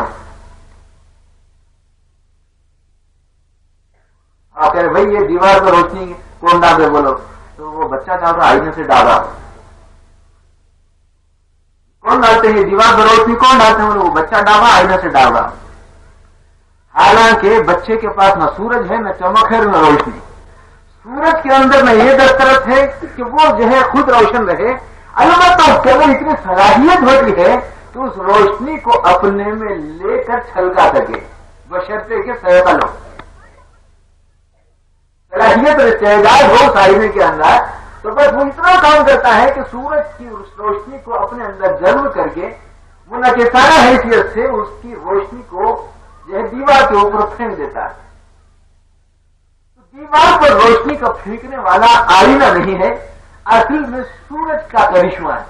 آپ کہہ رہے بھائی یہ دیوار پر روشنی کون ڈالے, بولو تو وہ بچہ چاہتا ہے آئینے سے ڈالا. کون ڈالتے ہیں دیوار پر روشنی, کون ڈالتے ہیں, وہ بچہ ڈالا آئینے سے ڈال رہا. حالانکہ بچے کے پاس نہ سورج ہے, نہ چمک ہے, نہ روشنی. سورج کے اندر میں یہ دسترت ہے کہ وہ جو ہے خود روشن رہے, البتہ اس کے اندر اتنی صلاحیت ہوتی ہے کہ اس روشنی کو اپنے میں لے کر چھلکا سکے, بشرطے کے سیکل ہو. صلاحیت اور استعداد ہو آئینے کے اندر, تو بس وہ اتنا کام کرتا ہے کہ سورج کی روشنی کو اپنے اندر جذب کر کے وہ نقصانہ حیثیت سے اس کی روشنی کو جو ہے دیوار کے اوپر پھینک دیتا ہے. دیوار پر روشنی کا پھینکنے والا آئینہ نہیں ہے, اصل میں سورج کا کرشمہ ہے.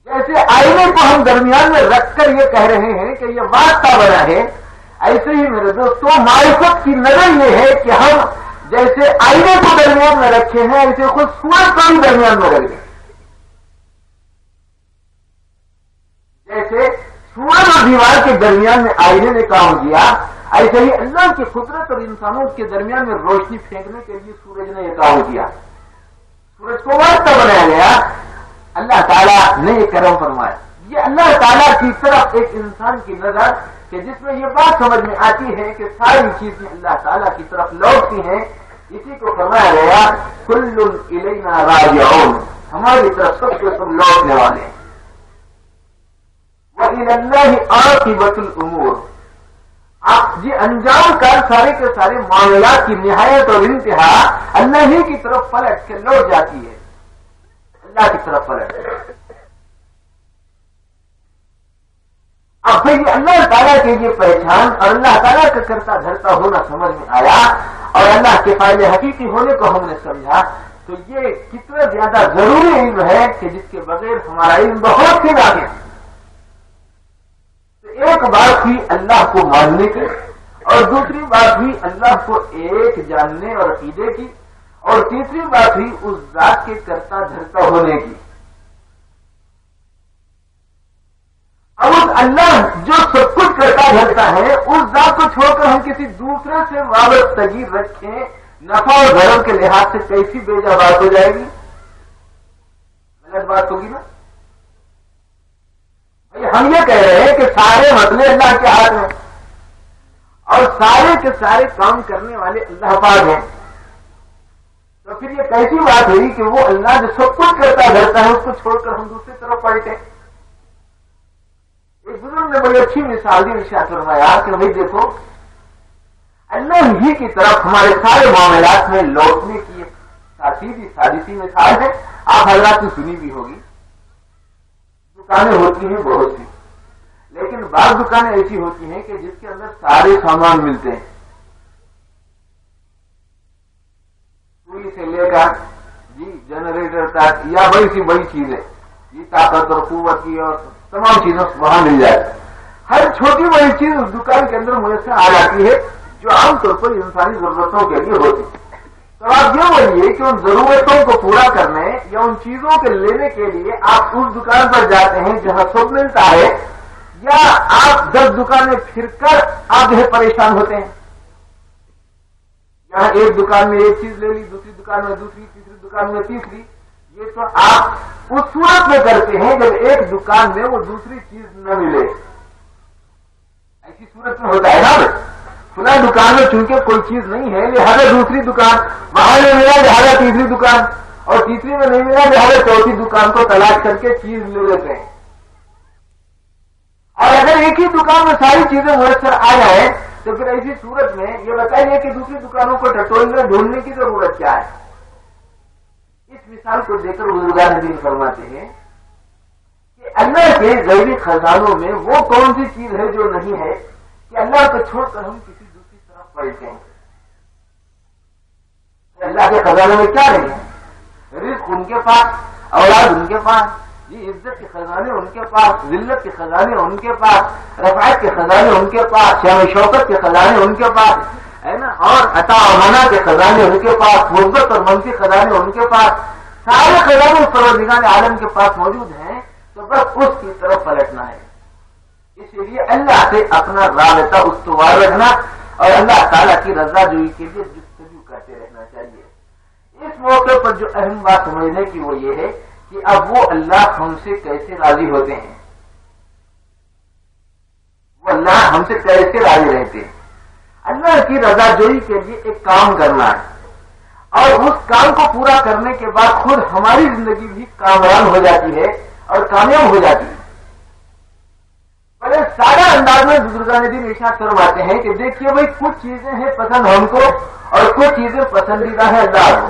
جیسے آئینے کو ہم درمیان میں رکھ کر یہ کہہ رہے ہیں کہ یہ واسطہ بنا ہے, ایسے ہی میرے دوستوں معرفت کی نظر یہ ہے کہ ہم جیسے آئینے کو درمیان میں رکھے ہیں ایسے خود سورج کو بھی درمیان میں رکھ دیں. جیسے سورج اور دیوار کے درمیان میں آئینے نے کام کیا, ایسے ہی اللہ کی قدرت اور انسانوں کے درمیان میں روشنی پھینکنے کے لیے سورج نے یہ کام کیا. سورج کو واسطہ بنایا گیا, اللہ تعالیٰ نے یہ کرم فرمایا. یہ اللہ تعالیٰ کی طرف ایک انسان کی نظر کہ جس میں یہ بات سمجھ میں آتی ہے کہ ساری چیزیں اللہ تعالیٰ کی طرف لوٹتی ہیں. اسی کو فرمایا گیا کل الینا راجعون, ہماری طرف سب کے سب لوٹنے والے ہیں. وَإِلَى اللَّهِ عَاقِبَةُ الْأُمُورِ, آپ جی انجام کا سارے کے سارے معاملات کی نہایت اور انتہا اللہ ہی کی طرف پلٹ کے لوٹ جاتی ہے, اللہ کی طرف پلٹ. اب پھر اللہ تعالیٰ کی یہ پہچان اور اللہ تعالیٰ کا کرتا دھرتا ہونا سمجھ میں آیا اور اللہ کے فائل حقیقی ہونے کو ہم نے سمجھا, تو یہ کتنا زیادہ ضروری علم ہے کہ جس کے بغیر ہمارا علم بہت ہی آگے. ایک بات ہوئی اللہ کو ماننے کی, اور دوسری بات ہوئی اللہ کو ایک جاننے اور عقیدے کی, اور تیسری بات ہوئی اس ذات کے کرتا دھرتا ہونے کی. اب اس اللہ جو سب کچھ کرتا دھرتا ہے اس ذات کو چھوڑ کر ہم کسی دوسرے سے وابستگی رکھیں, نفع اور ضرر کے لحاظ سے کیسی بیجا بات ہو جائے گی, غلط بات ہوگی نا. ہم یہ کہہ رہے ہیں کہ سارے مسئلے اللہ کے ہاتھ میں اور سارے کے سارے کام کرنے والے اللہ پاک ہیں. تو پھر یہ کیسی بات ہوئی کہ وہ اللہ جو سب کچھ کرتا دھرتا ہے اس کو چھوڑ کر ہم دوسری طرف پلٹے؟ ایک بزرگ نے بڑی اچھی مثال دی، ارشاد فرمایا کہ بھائی دیکھو اللہ ہی کی طرف ہمارے سارے معاملات میں لوٹنے کی سیدھی سادی سی مثال ہے، آپ حضرات نے سنی بھی ہوگی۔ دکانیں ہوتی ہیں بہت سی، لیکن بعض دکانیں ایسی ہوتی ہیں کہ جس کے اندر سارے سامان ملتے ہیں، سوئی سے لے کر جنریٹر تک یا بڑی سی بڑی چیزیں طاقت اور قوت کی اور تمام چیزیں وہاں مل جائے۔ ہر چھوٹی بڑی چیز اس دکان کے اندر میسر آ جاتی ہے جو عام طور پر انسانی ضرورتوں کے لیے ہوتی ہے۔ تو آپ یہ بولیے کہ ان ضرورتوں کو پورا کرنے یا ان چیزوں کے لینے کے لیے آپ اس دکان پر جاتے ہیں جہاں سب ملتا ہے، یا آپ 10 دکانیں پھر کر آپ جو ہے پریشان ہوتے ہیں؟ یہاں ایک دکان میں ایک چیز لے لی، دوسری دکان میں دوسری، تیسری دکان میں تیسری، یہ تو آپ اس صورت میں کرتے ہیں جب ایک دکان میں وہ دوسری چیز نہ ملے۔ ایسی صورت میں ہوتا ہے نا، فلاں دکان میں چونکہ کوئی چیز نہیں ہے لہذا دوسری دکان، وہاں نہیں ملا لہذا تیسری دکان، اور تیسری میں نہیں ملا لہذا چوتھی دکان کو تلاش کر کے چیز لے لیتے ہیں۔ اور اگر ایک ہی دکان میں ساری چیزیں میسر آ جائیں تو پھر ایسی صورت میں یہ بتائیے کہ دوسری دکانوں کو ٹٹولنے ڈھونڈنے کی ضرورت کیا ہے؟ اس مثال کو دیکھ کر بزرگان دین فرماتے ہیں کہ اللہ کے غیبی خزانوں میں وہ کون سی چیز ہے جو نہیں ہے کہ اللہ کو چھوڑ کر ہم کسی دوسری طرف پلٹیں ہیں؟ اللہ کے خزانوں میں کیا نہیں ہے؟ رزق ان کے پاس، اولاد ان کے پاس، عزت کے خزانے ان کے پاس، ذلت کے خزانے ان کے پاس، رفعت کے خزانے ان کے پاس، شان شوکت کے خزانے ان کے پاس ہے نا، اور عطا و منع کے خزانے ان کے پاس، مثبت اور منفی خزانے ان کے پاس، سارے خزانے اس پروردگار عالم کے پاس موجود ہیں۔ تو بس اس کی طرف پلٹنا ہے۔ اسی لیے اللہ سے اپنا رابطہ استوار رکھنا اور اللہ تعالیٰ کی رضا جوئی کے لیے جستجو کرتے رہنا چاہیے۔ اس موقع پر جو اہم بات سمجھنے کی وہ یہ ہے کہ اب وہ اللہ ہم سے کیسے راضی ہوتے ہیں، وہ اللہ ہم سے کیسے راضی رہتے ہیں۔ اللہ کی رضا جوئی کے لیے ایک کام کرنا ہے، اور اس کام کو پورا کرنے کے بعد خود ہماری زندگی بھی کامیاب ہو جاتی ہے اور کامیاب ہو جاتی ہے۔ بڑے سادہ انداز میں بزرگان دین ارشاد فرماتے ہیں کہ دیکھیے بھائی کچھ چیزیں ہیں پسند ہم کو اور کچھ چیزیں پسندیدہ ہے اللہ کو۔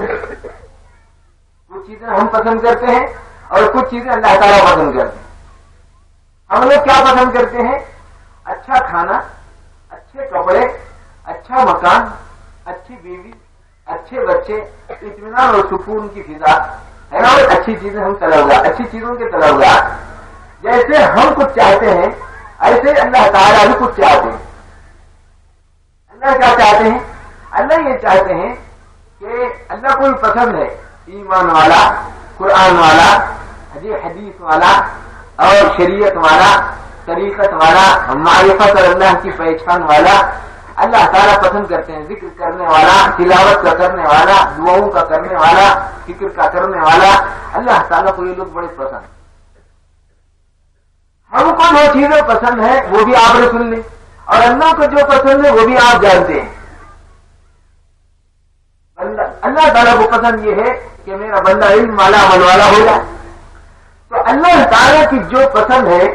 کچھ چیزیں ہم پسند کرتے ہیں اور کچھ چیزیں اللہ تعالیٰ پسند کرتے ہیں۔ ہم لوگ کیا پسند کرتے ہیں؟ اچھا کھانا، اچھے کپڑے، اچھا مکان، اچھی بیوی، اچھے بچے، اطمینان اور سکون کی فضا ہے نا، اچھی چیزیں ہم طلبگار، اچھی چیزوں کے طلبگار۔ جیسے ہم کچھ چاہتے ہیں ایسے اللہ تعالیٰ بھی کچھ چاہتے ہیں۔ اللہ کیا چاہتے ہیں؟ اللہ یہ چاہتے ہیں کہ اللہ کو پسند ہے ایمان والا، قرآن والا، حدیث والا اور شریعت والا، طریقت والا، معرفت اور اللہ کی پہچان والا۔ اللہ تعالیٰ پسند کرتے ہیں ذکر کرنے والا، تلاوت کا کرنے والا، دعاؤں کا کرنے والا، فکر کا کرنے والا۔ اللہ تعالیٰ کو یہ لوگ بڑے پسند ہیں۔ ہم کو جو چیزیں پسند ہیں وہ بھی آپ نے سن لی، اور اللہ کو جو پسند ہے وہ بھی آپ جانتے ہیں۔ اللہ تعالیٰ کو پسند یہ ہے کہ میرا بندہ علم والا، عمل والا ہو جائے۔ تو اللہ تعالیٰ کی جو پسند ہے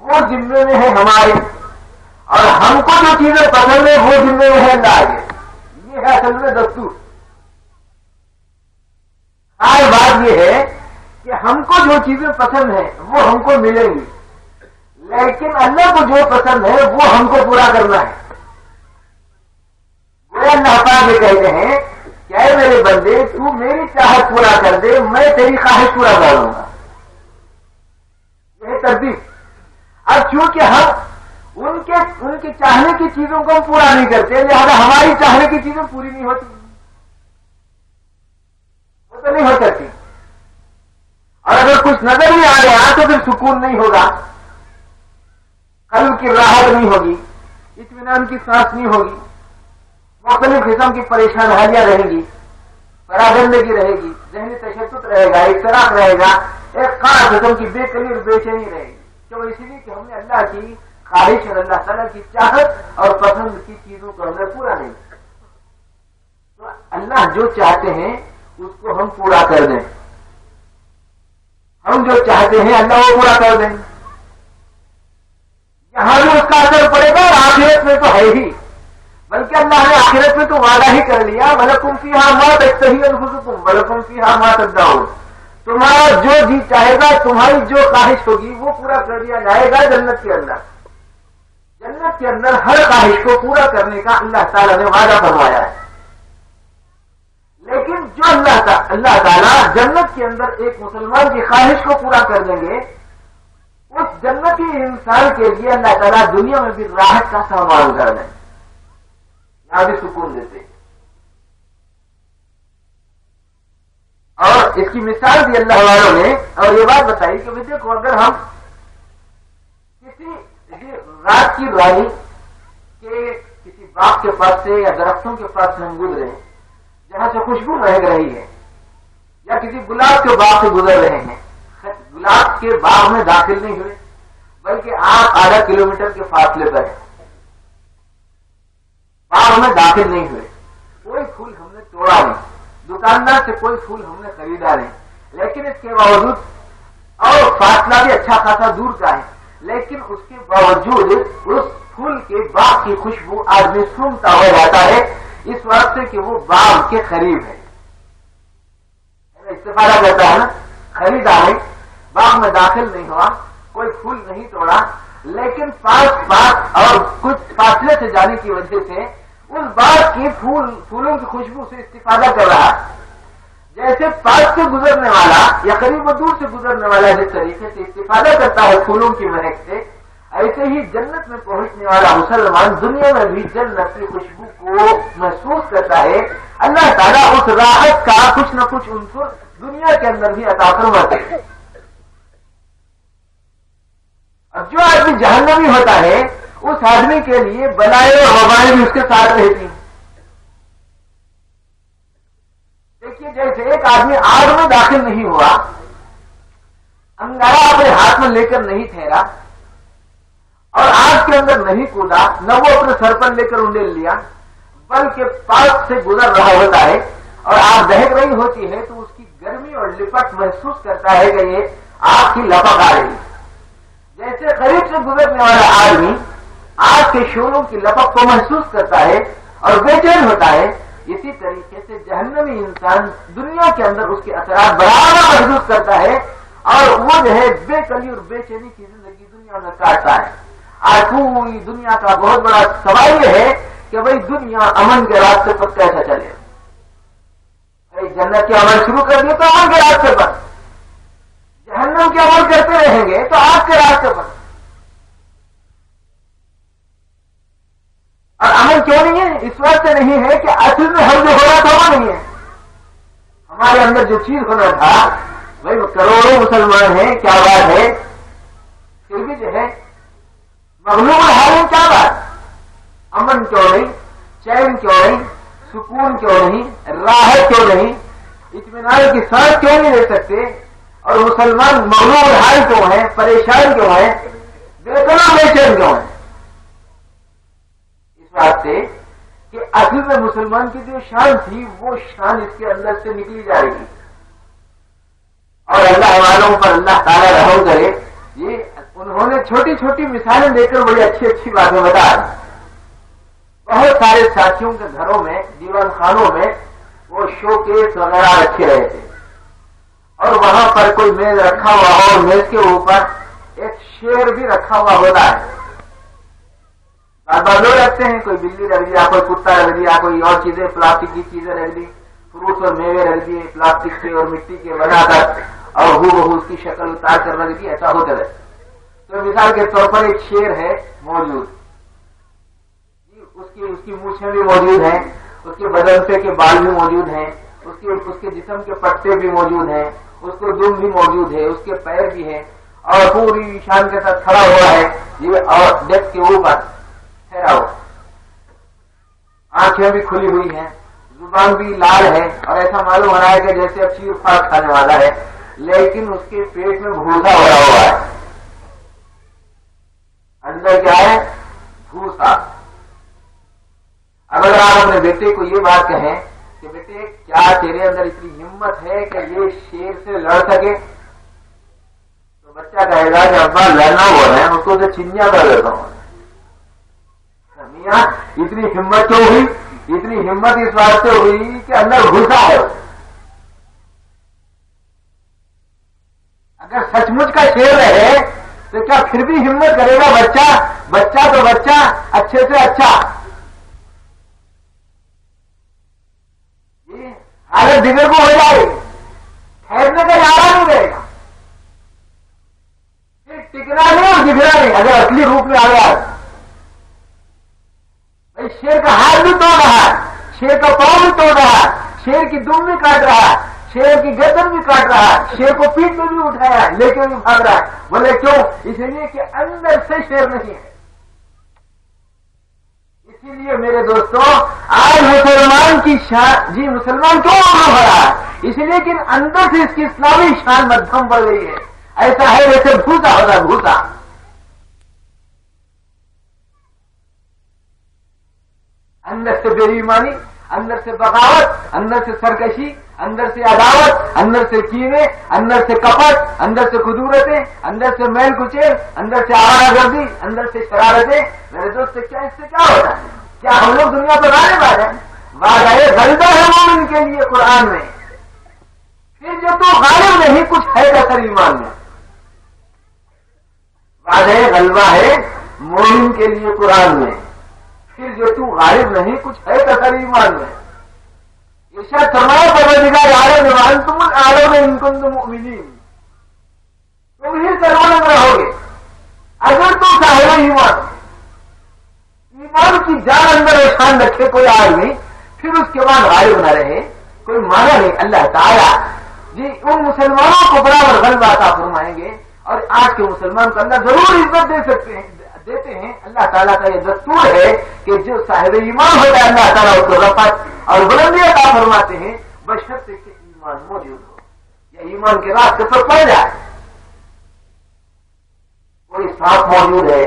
وہ ذمے میں ہے ہمارے، اور ہم کو جو چیزیں پسند ہے وہ ذمے میں ہے اللہ کے۔ یہ ہے اصل میں دستور۔ ہر بات یہ ہے کہ ہم کو جو چیزیں پسند ہیں وہ ہم کو ملیں گی، لیکن اللہ کو جو پسند ہے وہ ہم کو پورا کرنا ہے۔ وہ اللہ پاک یہ کہتے ہیں کہ اے میرے بندے تو میری چاہت پورا کر دے، میں تیری خواہش پورا کروں گا۔ یہ ترتیب۔ اب چونکہ ہم ان کے چاہنے کی چیزوں کو ہم پورا نہیں کرتے، لہذا ہماری چاہنے کی چیزیں پوری نہیں ہوتی، وہ تو نہیں ہو سکتی۔ اور اگر کچھ نظر نہیں آ گیا تو پھر سکون نہیں ہوگا، قلب کی راحت نہیں ہوگی، اطمینان کی سانس نہیں ہوگی، مختلف قسم کی پریشانیاں رہیں گی، پراگندگی رہے گی، ذہنی تشدد رہے گا، اضطراب رہے گا، ایک خاص قسم کی بے قلی اور بے چینی رہے گی، کیوں؟ اسی لیے کہ ہم نے اللہ کی خواہش اور اللہ تعالیٰ کی چاہت اور پسند کی چیزوں کو ہم نے پورا نہیں کیا۔ تو اللہ جو چاہتے ہیں اس کو ہم پورا کر دیں، ہم جو چاہتے ہیں اللہ وہ پورا کر دیں، یہاں بھی اس کا اثر پڑے گا اور آخرت میں تو ہے ہی، بلکہ اللہ نے آخرت میں تو وعدہ ہی کر لیا وَلَكُمْ فِيهَا مَا تَشْتَهِي أَنفُسُكُمْ وَلَكُمْ فِيهَا مَا تَدَّعُونَ، تمہارا جو جی چاہے گا، تمہاری جو خواہش ہوگی وہ پورا کر دیا جائے گا جنت کے اندر۔ جنت کے اندر ہر خواہش کو پورا کرنے کا اللہ تعالیٰ نے وعدہ فرمایا ہے، لیکن جو اللہ تعالیٰ جنت کے اندر ایک مسلمان کی خواہش کو پورا کر دیں گے، اس جنتی انسان کے لیے اللہ تعالیٰ دنیا میں بھی راحت کا سامان کر دیں، یہاں بھی سکون دیتے ہیں۔ اور اس کی مثال دی اللہ والوں نے، اور یہ بات بتائی کہ دیکھو اگر ہم کسی رات کی رانی کے کسی باغ کے پاس سے یا درختوں کے پاس سے ہم گزرے جہاں سے خوشبو مہک رہی ہے، یا کسی گلاب کے باغ سے گزر رہے ہیں، گلاب کے باغ میں داخل نہیں ہوئے بلکہ آپ آدھا کلومیٹر کے فاصلے پر ہیں، باغ میں داخل نہیں ہوئے، کوئی پھول ہم نے توڑا نہیں، دکاندار سے کوئی پھول ہم نے خریدا نہیں، لیکن اس کے باوجود اور فاصلہ بھی اچھا خاصا دور کا ہے، لیکن اس کے باوجود اس پھول کے باغ کی خوشبو آدمی سونگتا ہو جاتا ہے، اس وقت سے کہ وہ باغ کے قریب ہے، استفادہ کرتا ہے نا، خریدا نہیں، باغ میں داخل نہیں ہوا، کوئی پھول نہیں توڑا، لیکن پاس اور کچھ فاصلے سے جانے کی وجہ سے اس باغ کی پھولوں کی خوشبو سے استفادہ کر رہا ہے۔ جیسے پاس سے گزرنے والا یا قریب و دور سے گزرنے والا جس طریقے سے استفادہ کرتا ہے پھولوں کی مہک سے، ایسے ہی جنت میں پہنچنے والا مسلمان دنیا میں بھی جنت کی خوشبو کو محسوس کرتا ہے۔ اللہ تعالیٰ اس راحت کا کچھ نہ کچھ عنصر دنیا کے اندر بھی عطا فرماتے ہیں۔ اب جو آدمی جہنمی ہوتا ہے اس آدمی کے لیے بلائیں اور وبائیں بھی اس کے ساتھ رہتی ہیں۔ دیکھیے جیسے ایک آدمی آگ میں داخل نہیں ہوا، انگارہ اپنے ہاتھ میں لے کر نہیں ٹھہرا اور آگ کے اندر نہیں کودا، نہ وہ اپنے سر پر لے کر انڈیل لیا، بلکہ پاس سے گزر رہا ہوتا ہے اور آگ دہک رہی ہوتی ہے تو اس کی گرمی اور لپٹ محسوس کرتا ہے کہ یہ آگ کی لپٹ آ رہی ہے۔ جیسے قریب سے گزرنے والا آدمی آگ کے شعلوں کی لپٹ کو محسوس کرتا ہے اور بے چین ہوتا ہے، اسی طریقے سے جہنمی انسان دنیا کے اندر اس کے اثرات برابر محسوس کرتا ہے اور وہ جو ہے بے کلی اور بے چینی کی زندگی دنیا میں کاٹتا ہے۔ آج پوری دنیا کا بہت بڑا سوال یہ ہے کہ بھائی دنیا امن کے راستے پر کیسے چلے؟ بھائی جنت کے عمل شروع کر دیے تو امن کے راستے پر، جہنم کے عمل کرتے رہیں گے تو آگ کے راستے پر۔ اور امن کیوں نہیں ہے؟ اس وقت سے نہیں ہے کہ اصل میں ہم جو ہو رہا تھا وہ نہیں ہے، ہمارے اندر جو چیز ہونا تھا، بھائی کروڑوں مسلمان ہیں، کیا بات ہے، پھر بھی جو ہے مغلوب حال کیا بات، امن کیوں نہیں، چین کیوں نہیں، سکون کیوں نہیں، راحت کیوں نہیں، اطمینان کی سانس کیوں نہیں لے سکتے، اور مسلمان مغلوب حال کیوں ہیں، پریشان کیوں ہیں، بے چین کیوں ہیں؟ اس بات سے کہ اصل میں مسلمان کی جو شان تھی وہ شان اس کے اندر سے نکلی جائے گی، اور اللہ والوں پر اللہ تعالیٰ رحم کرے۔ یہ انہوں نے چھوٹی چھوٹی مثالیں دے کر بڑی اچھی اچھی باتیں بتا دی۔ بہت سارے ساتھیوں کے گھروں میں، دیوان خانوں میں وہ شو کیس وغیرہ رکھے رہے تھے، اور وہاں پر کوئی میز رکھا ہوا ہو اور میز کے اوپر ایک شیر بھی رکھا ہوا ہوتا ہے۔ بار لوگ رکھتے ہیں، کوئی بلی رکھ دیا، کوئی کتا رکھ دیا، کوئی اور چیزیں پلاسٹک کی چیزیں رکھ دی، فروٹس اور میوے رکھ دیے پلاسٹک کے اور مٹی کے بنا کر، اور بہو اس کی شکل اتار کر رکھ دی، ایسا ہوتا ہے۔ تو مثال کے طور پر ایک شیر ہے موجود، اس کی مونچھیں بھی موجود ہیں، اس کے بدن پہ کے بال بھی موجود ہیں، اس کے جسم کے پٹے بھی موجود ہیں، اس کو دم بھی موجود ہے، اس کے پیر بھی ہیں، اور پوری شان کے ساتھ کھڑا ہوا ہے یہ، اور ڈیسک کے اوپر ٹھہرا ہوا، آنکھیں بھی کھلی ہوئی ہیں، زبان بھی لال ہے، اور ایسا معلوم ہو رہا ہے کہ جیسے اب چیر پھاڑ کھانے والا ہے، لیکن اس کے پیٹ میں بھوسا بھرا ہوا ہے، اندر کیا ہے؟ بھوسا۔ اگر آپ اپنے بیٹے کو یہ بات کہیں کہ بیٹے بیٹے کیا تیرے اندر اتنی ہمت ہے کہ یہ شیر سے لڑ سکے؟ تو بچہ کہے گا کہ ابا لڑنا ہو رہا ہے، اس کو تو چنیا کر دیتا ہوں۔ میاں اتنی ہمت کیوں ہوئی؟ اتنی ہمت اس واسطے ہوئی کہ اندر گھسا ہے۔ اگر سچ مچ کا شیر رہے تو کیا پھر بھی ہمت کرے گا بچہ؟ بچہ تو بچہ، اچھے سے اچھا، حالت بگڑ کو ہو جائے گی، ٹھہرنے کا ارادہ نہیں رہے گا، پھر ٹکنا نہیں اور بگڑا نہیں اگر اصلی روپ میں آ گیا۔ بھائی شیر کا ہاتھ بھی توڑ رہا ہے، شیر کا پاؤں بھی توڑ رہا ہے، شیر کی دم بھی کاٹ رہا ہے، شیر کی گردن بھی کاٹ رہا ہے، شیر کو پیٹ میں بھی اٹھایا لے کے بھی بھاگ رہا ہے۔ بولے کیوں؟ اس لیے کہ اندر سے شیر نہیں ہے۔ اسی لیے میرے دوستوں آج مسلمان کی شان، جی مسلمان کیوں آگے بڑھا ہے؟ اس لیے کہ اندر سے اس کی اسلامی شان مدھم بڑھ گئی ہے۔ ایسا ہے جیسے بھوسا ہوتا ہے، بھوسا، اندر سے بے ایمانی، اندر سے بغاوت، اندر سے سرکشی، اندر سے عداوت، اندر سے کینے، اندر سے کپٹ، اندر سے خدورتیں، اندر سے میل کچیل، اندر سے آوارہ گردی، اندر سے شرارتیں۔ میرے دوست کیا اس سے کیا ہوتا ہے؟ کیا ہم لوگ دنیا پر آنے والے ہیں؟ وعدہ غلبہ ہے مومن کے لیے قرآن میں، پھر جو تو غالب نہیں کچھ ہے کثر ایمان میں۔ وعدہ غلبہ ہے مومن کے لیے قرآن میں، پھر جو تو غالب نہیں کچھ ہے کثر ایمان میں۔ ارشاد فرمایا پروردگار عالم وانتم الاعلون ان کنتم مؤمنین، تم ہی سرور میں رہو گے اگر تم صاحب ایمان کی جان اندر شان رکھے کوئی آج نہیں، پھر اس کے بعد غالب نہ رہے، کوئی مانا نہیں۔ اللہ تعالیٰ جی ان مسلمانوں کو برابر غلبہ عطا فرمائیں گے، اور آج کے مسلمان کو اللہ ضرور عزت دے سکتے ہیں، دیتے ہیں۔ اللہ تعالیٰ کا یہ دستور ہے کہ جو صاحب ایمان ہوتا ہے اللہ تعالیٰ اس کو رفعت اور بلندی عطا فرماتے ہیں، بشرطے کہ ایمان موجود ہو یا ایمان کے راستے پر پڑ جائے۔ کوئی سانپ موجود ہے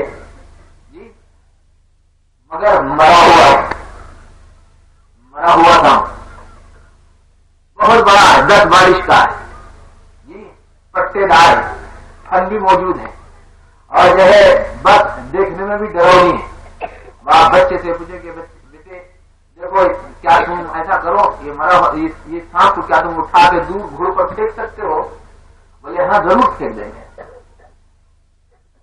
جی مگر مرا ہوا تھا، بہت بڑا ہے، 10 بارش کا ہے جی، پٹے دار ہے، پھل بھی موجود ہے، اور جو ہے بس دیکھنے میں بھی ڈراؤنی ہے۔ آپ بچے سے پوچھیں کہ بیٹے دیکھو کیا تم ایسا کرو، یہ سانپ کو کیا تم اٹھا کے دور گھوڑ پر پھینک سکتے ہو؟ بولے ہاں ضرور پھینک دیں گے۔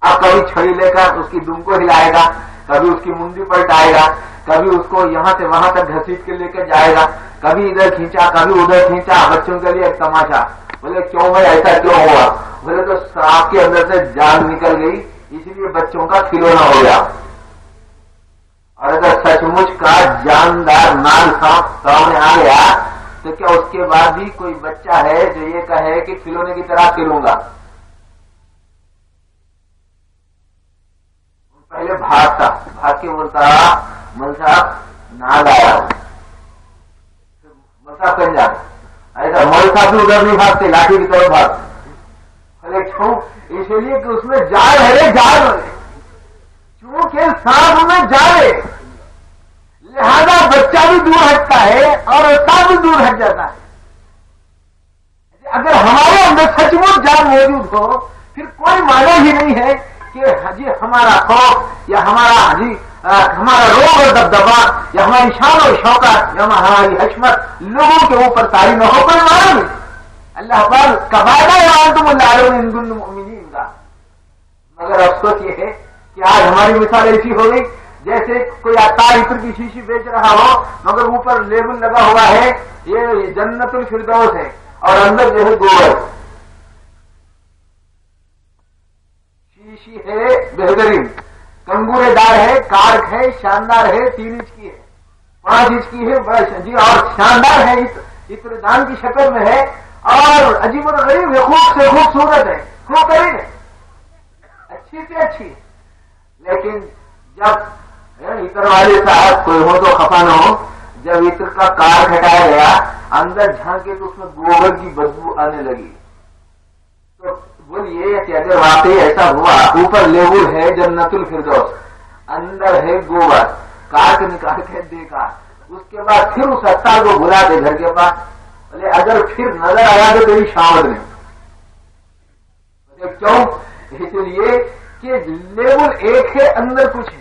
اب کبھی چھڑی لے کر اس کی دم کو ہلائے گا، کبھی اس کی منڈی پلٹائے گا، کبھی اس کو یہاں سے وہاں تک گھسیٹ کے لے کے جائے گا، کبھی ادھر کھینچا کبھی ادھر کھینچا، بچوں کے لیے ایک تماشا۔ بولے کیوں بھائی ایسا کیوں ہوا؟ بولے تو سانپ کے اندر سے جان نکل گئی، اس لیے بچوں کا کھلونا ہو گیا۔ اور اگر سچ مچ کا جاندار نال سانپ سامنے آ گیا تو کیا اس کے بعد بھی کوئی بچہ ہے جو یہ کہے کہ کھلونے کی طرح کھلوں گا؟ پہلے بھاگتا، بھاگ کے بولتا مل صاحب نال آیا، مل صاحب کہیں جاتا، ایسا مول صاحب بھی ادھر نہیں بھاگتے، لاٹھی کی طرف بھاگتے۔ کیوں؟ اس لیے کہ اس میں جال ہے، جال ہے، چونکہ سانپ میں جال ہے، لہذا بچہ بھی دور ہٹتا ہے اور استاد بھی دور ہٹ جاتا ہے۔ اگر ہمارے اندر سچ مچ جان موجود ہو پھر کوئی معنی ہی نہیں ہے کہ جی ہمارا خوف یا ہمارا روب اور دبدبا یا ہماری شان و شوکت یا ہماری حشمت لوگوں کے اوپر طاری نہ ہو، کوئی معنی نہیں۔ اللہ پاک کا وعدہ ہے وانتم الاعلون ان کنتم مؤمنین کا، مگر افسوس یہ ہے کہ آج ہماری مثال ایسی ہو گئی جیسے کوئی عطار عطر کی شیشی بیچ رہا ہو مگر اوپر لیبل لگا ہوا ہے یہ جنت الفردوس ہے اور اندر جو ہے گوبر، شیشی ہے بہترین، کنگورے دار ہے، کارک ہے، شاندار ہے، 3 انچ کی ہے، 5 انچ کی ہے، بڑا جی اور شاندار ہے، عطر دان کی شکل میں ہے اور عجیب و غریب ہے، خوب سے خوبصورت ہے، خوب کریم ہے، اچھی سے اچھی ہے۔ لیکن جب عطر والے صاحب کوئی ہو تو خفا نہ ہو، جب عطر کا کار ہٹایا گیا اندر جھانکے تو اس میں گوبر کی بدبو آنے لگی، تو بولیے کہ اگر واقعی ایسا ہوا، اوپر لیبل ہے جنت الفردوس، اندر ہے گوبر، کاٹ نکال کے دیکھا، اس کے بعد پھر اس اتار کو بلا دے گھر کے پاس، بولے اگر پھر نظر آیا تو تیری شامت نہیں. کیوں؟ اس لیے کہ لیول ایک ہے، اندر کچھ ہے.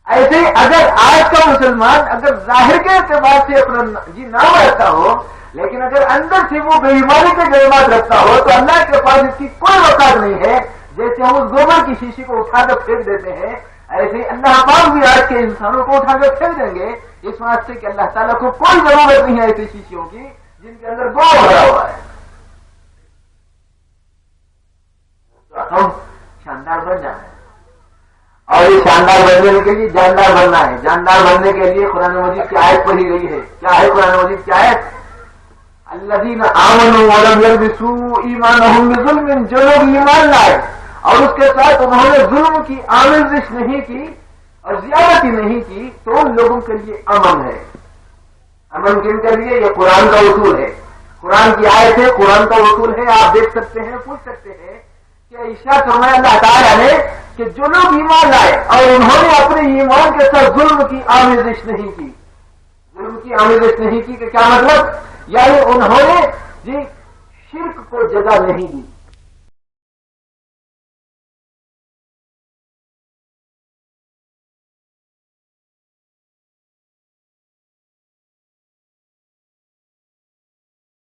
ایسے ہی اگر آج کا مسلمان اگر ظاہر کے اعتبار سے اپنا جی نام رکھتا ہو، لیکن اگر اندر سے وہ بے ایمانی کے جذبات رکھتا ہو تو اللہ کے پاس اس کی کوئی اوقات نہیں ہے. جیسے ہم اس گوبر کی شیشی کو اٹھا کر پھینک دیتے ہیں، ایسے ہی اللہ پاک بھی آج کے انسانوں کو اٹھا کر پھینک دیں گے، اس واسطے کہ اللہ تعالیٰ کو کوئی ضرورت نہیں ہے ایسی شیشیوں کی جن کے اندر گوبر بھرا ہوا ہے. ہم شاندار بن جانا ہے، اور یہ شاندار بننے کے لیے جاندار بننا ہے. جاندار بننے کے لیے قرآن مجید کی آیت پڑھی گئی ہے. کیا ہے قرآن مجید کی آیت؟ الذین آمنوا ولم یلبسوا ایمانہم بظلم، جو لوگ ایمان لائے اور اس کے ساتھ انہوں نے ظلم کی آمیزش نہیں کی اور زیادتی نہیں کی تو ان لوگوں کے لیے امن ہے. امن کن کے لیے؟ یہ قرآن کا اصول ہے، قرآن کی آیت ہے، قرآن کا اصول ہے. آپ دیکھ سکتے ہیں، پوچھ سکتے ہیں کہ ارشاد فرمایا اللہ تعالیٰ نے کہ جو لوگ ایمان لائے اور انہوں نے اپنے ایمان کے ساتھ ظلم کی آمیزش نہیں کی. ظلم کی آمیزش نہیں کی کہ کیا مطلب؟ یعنی انہوں نے جی شرک کو جگہ نہیں دی.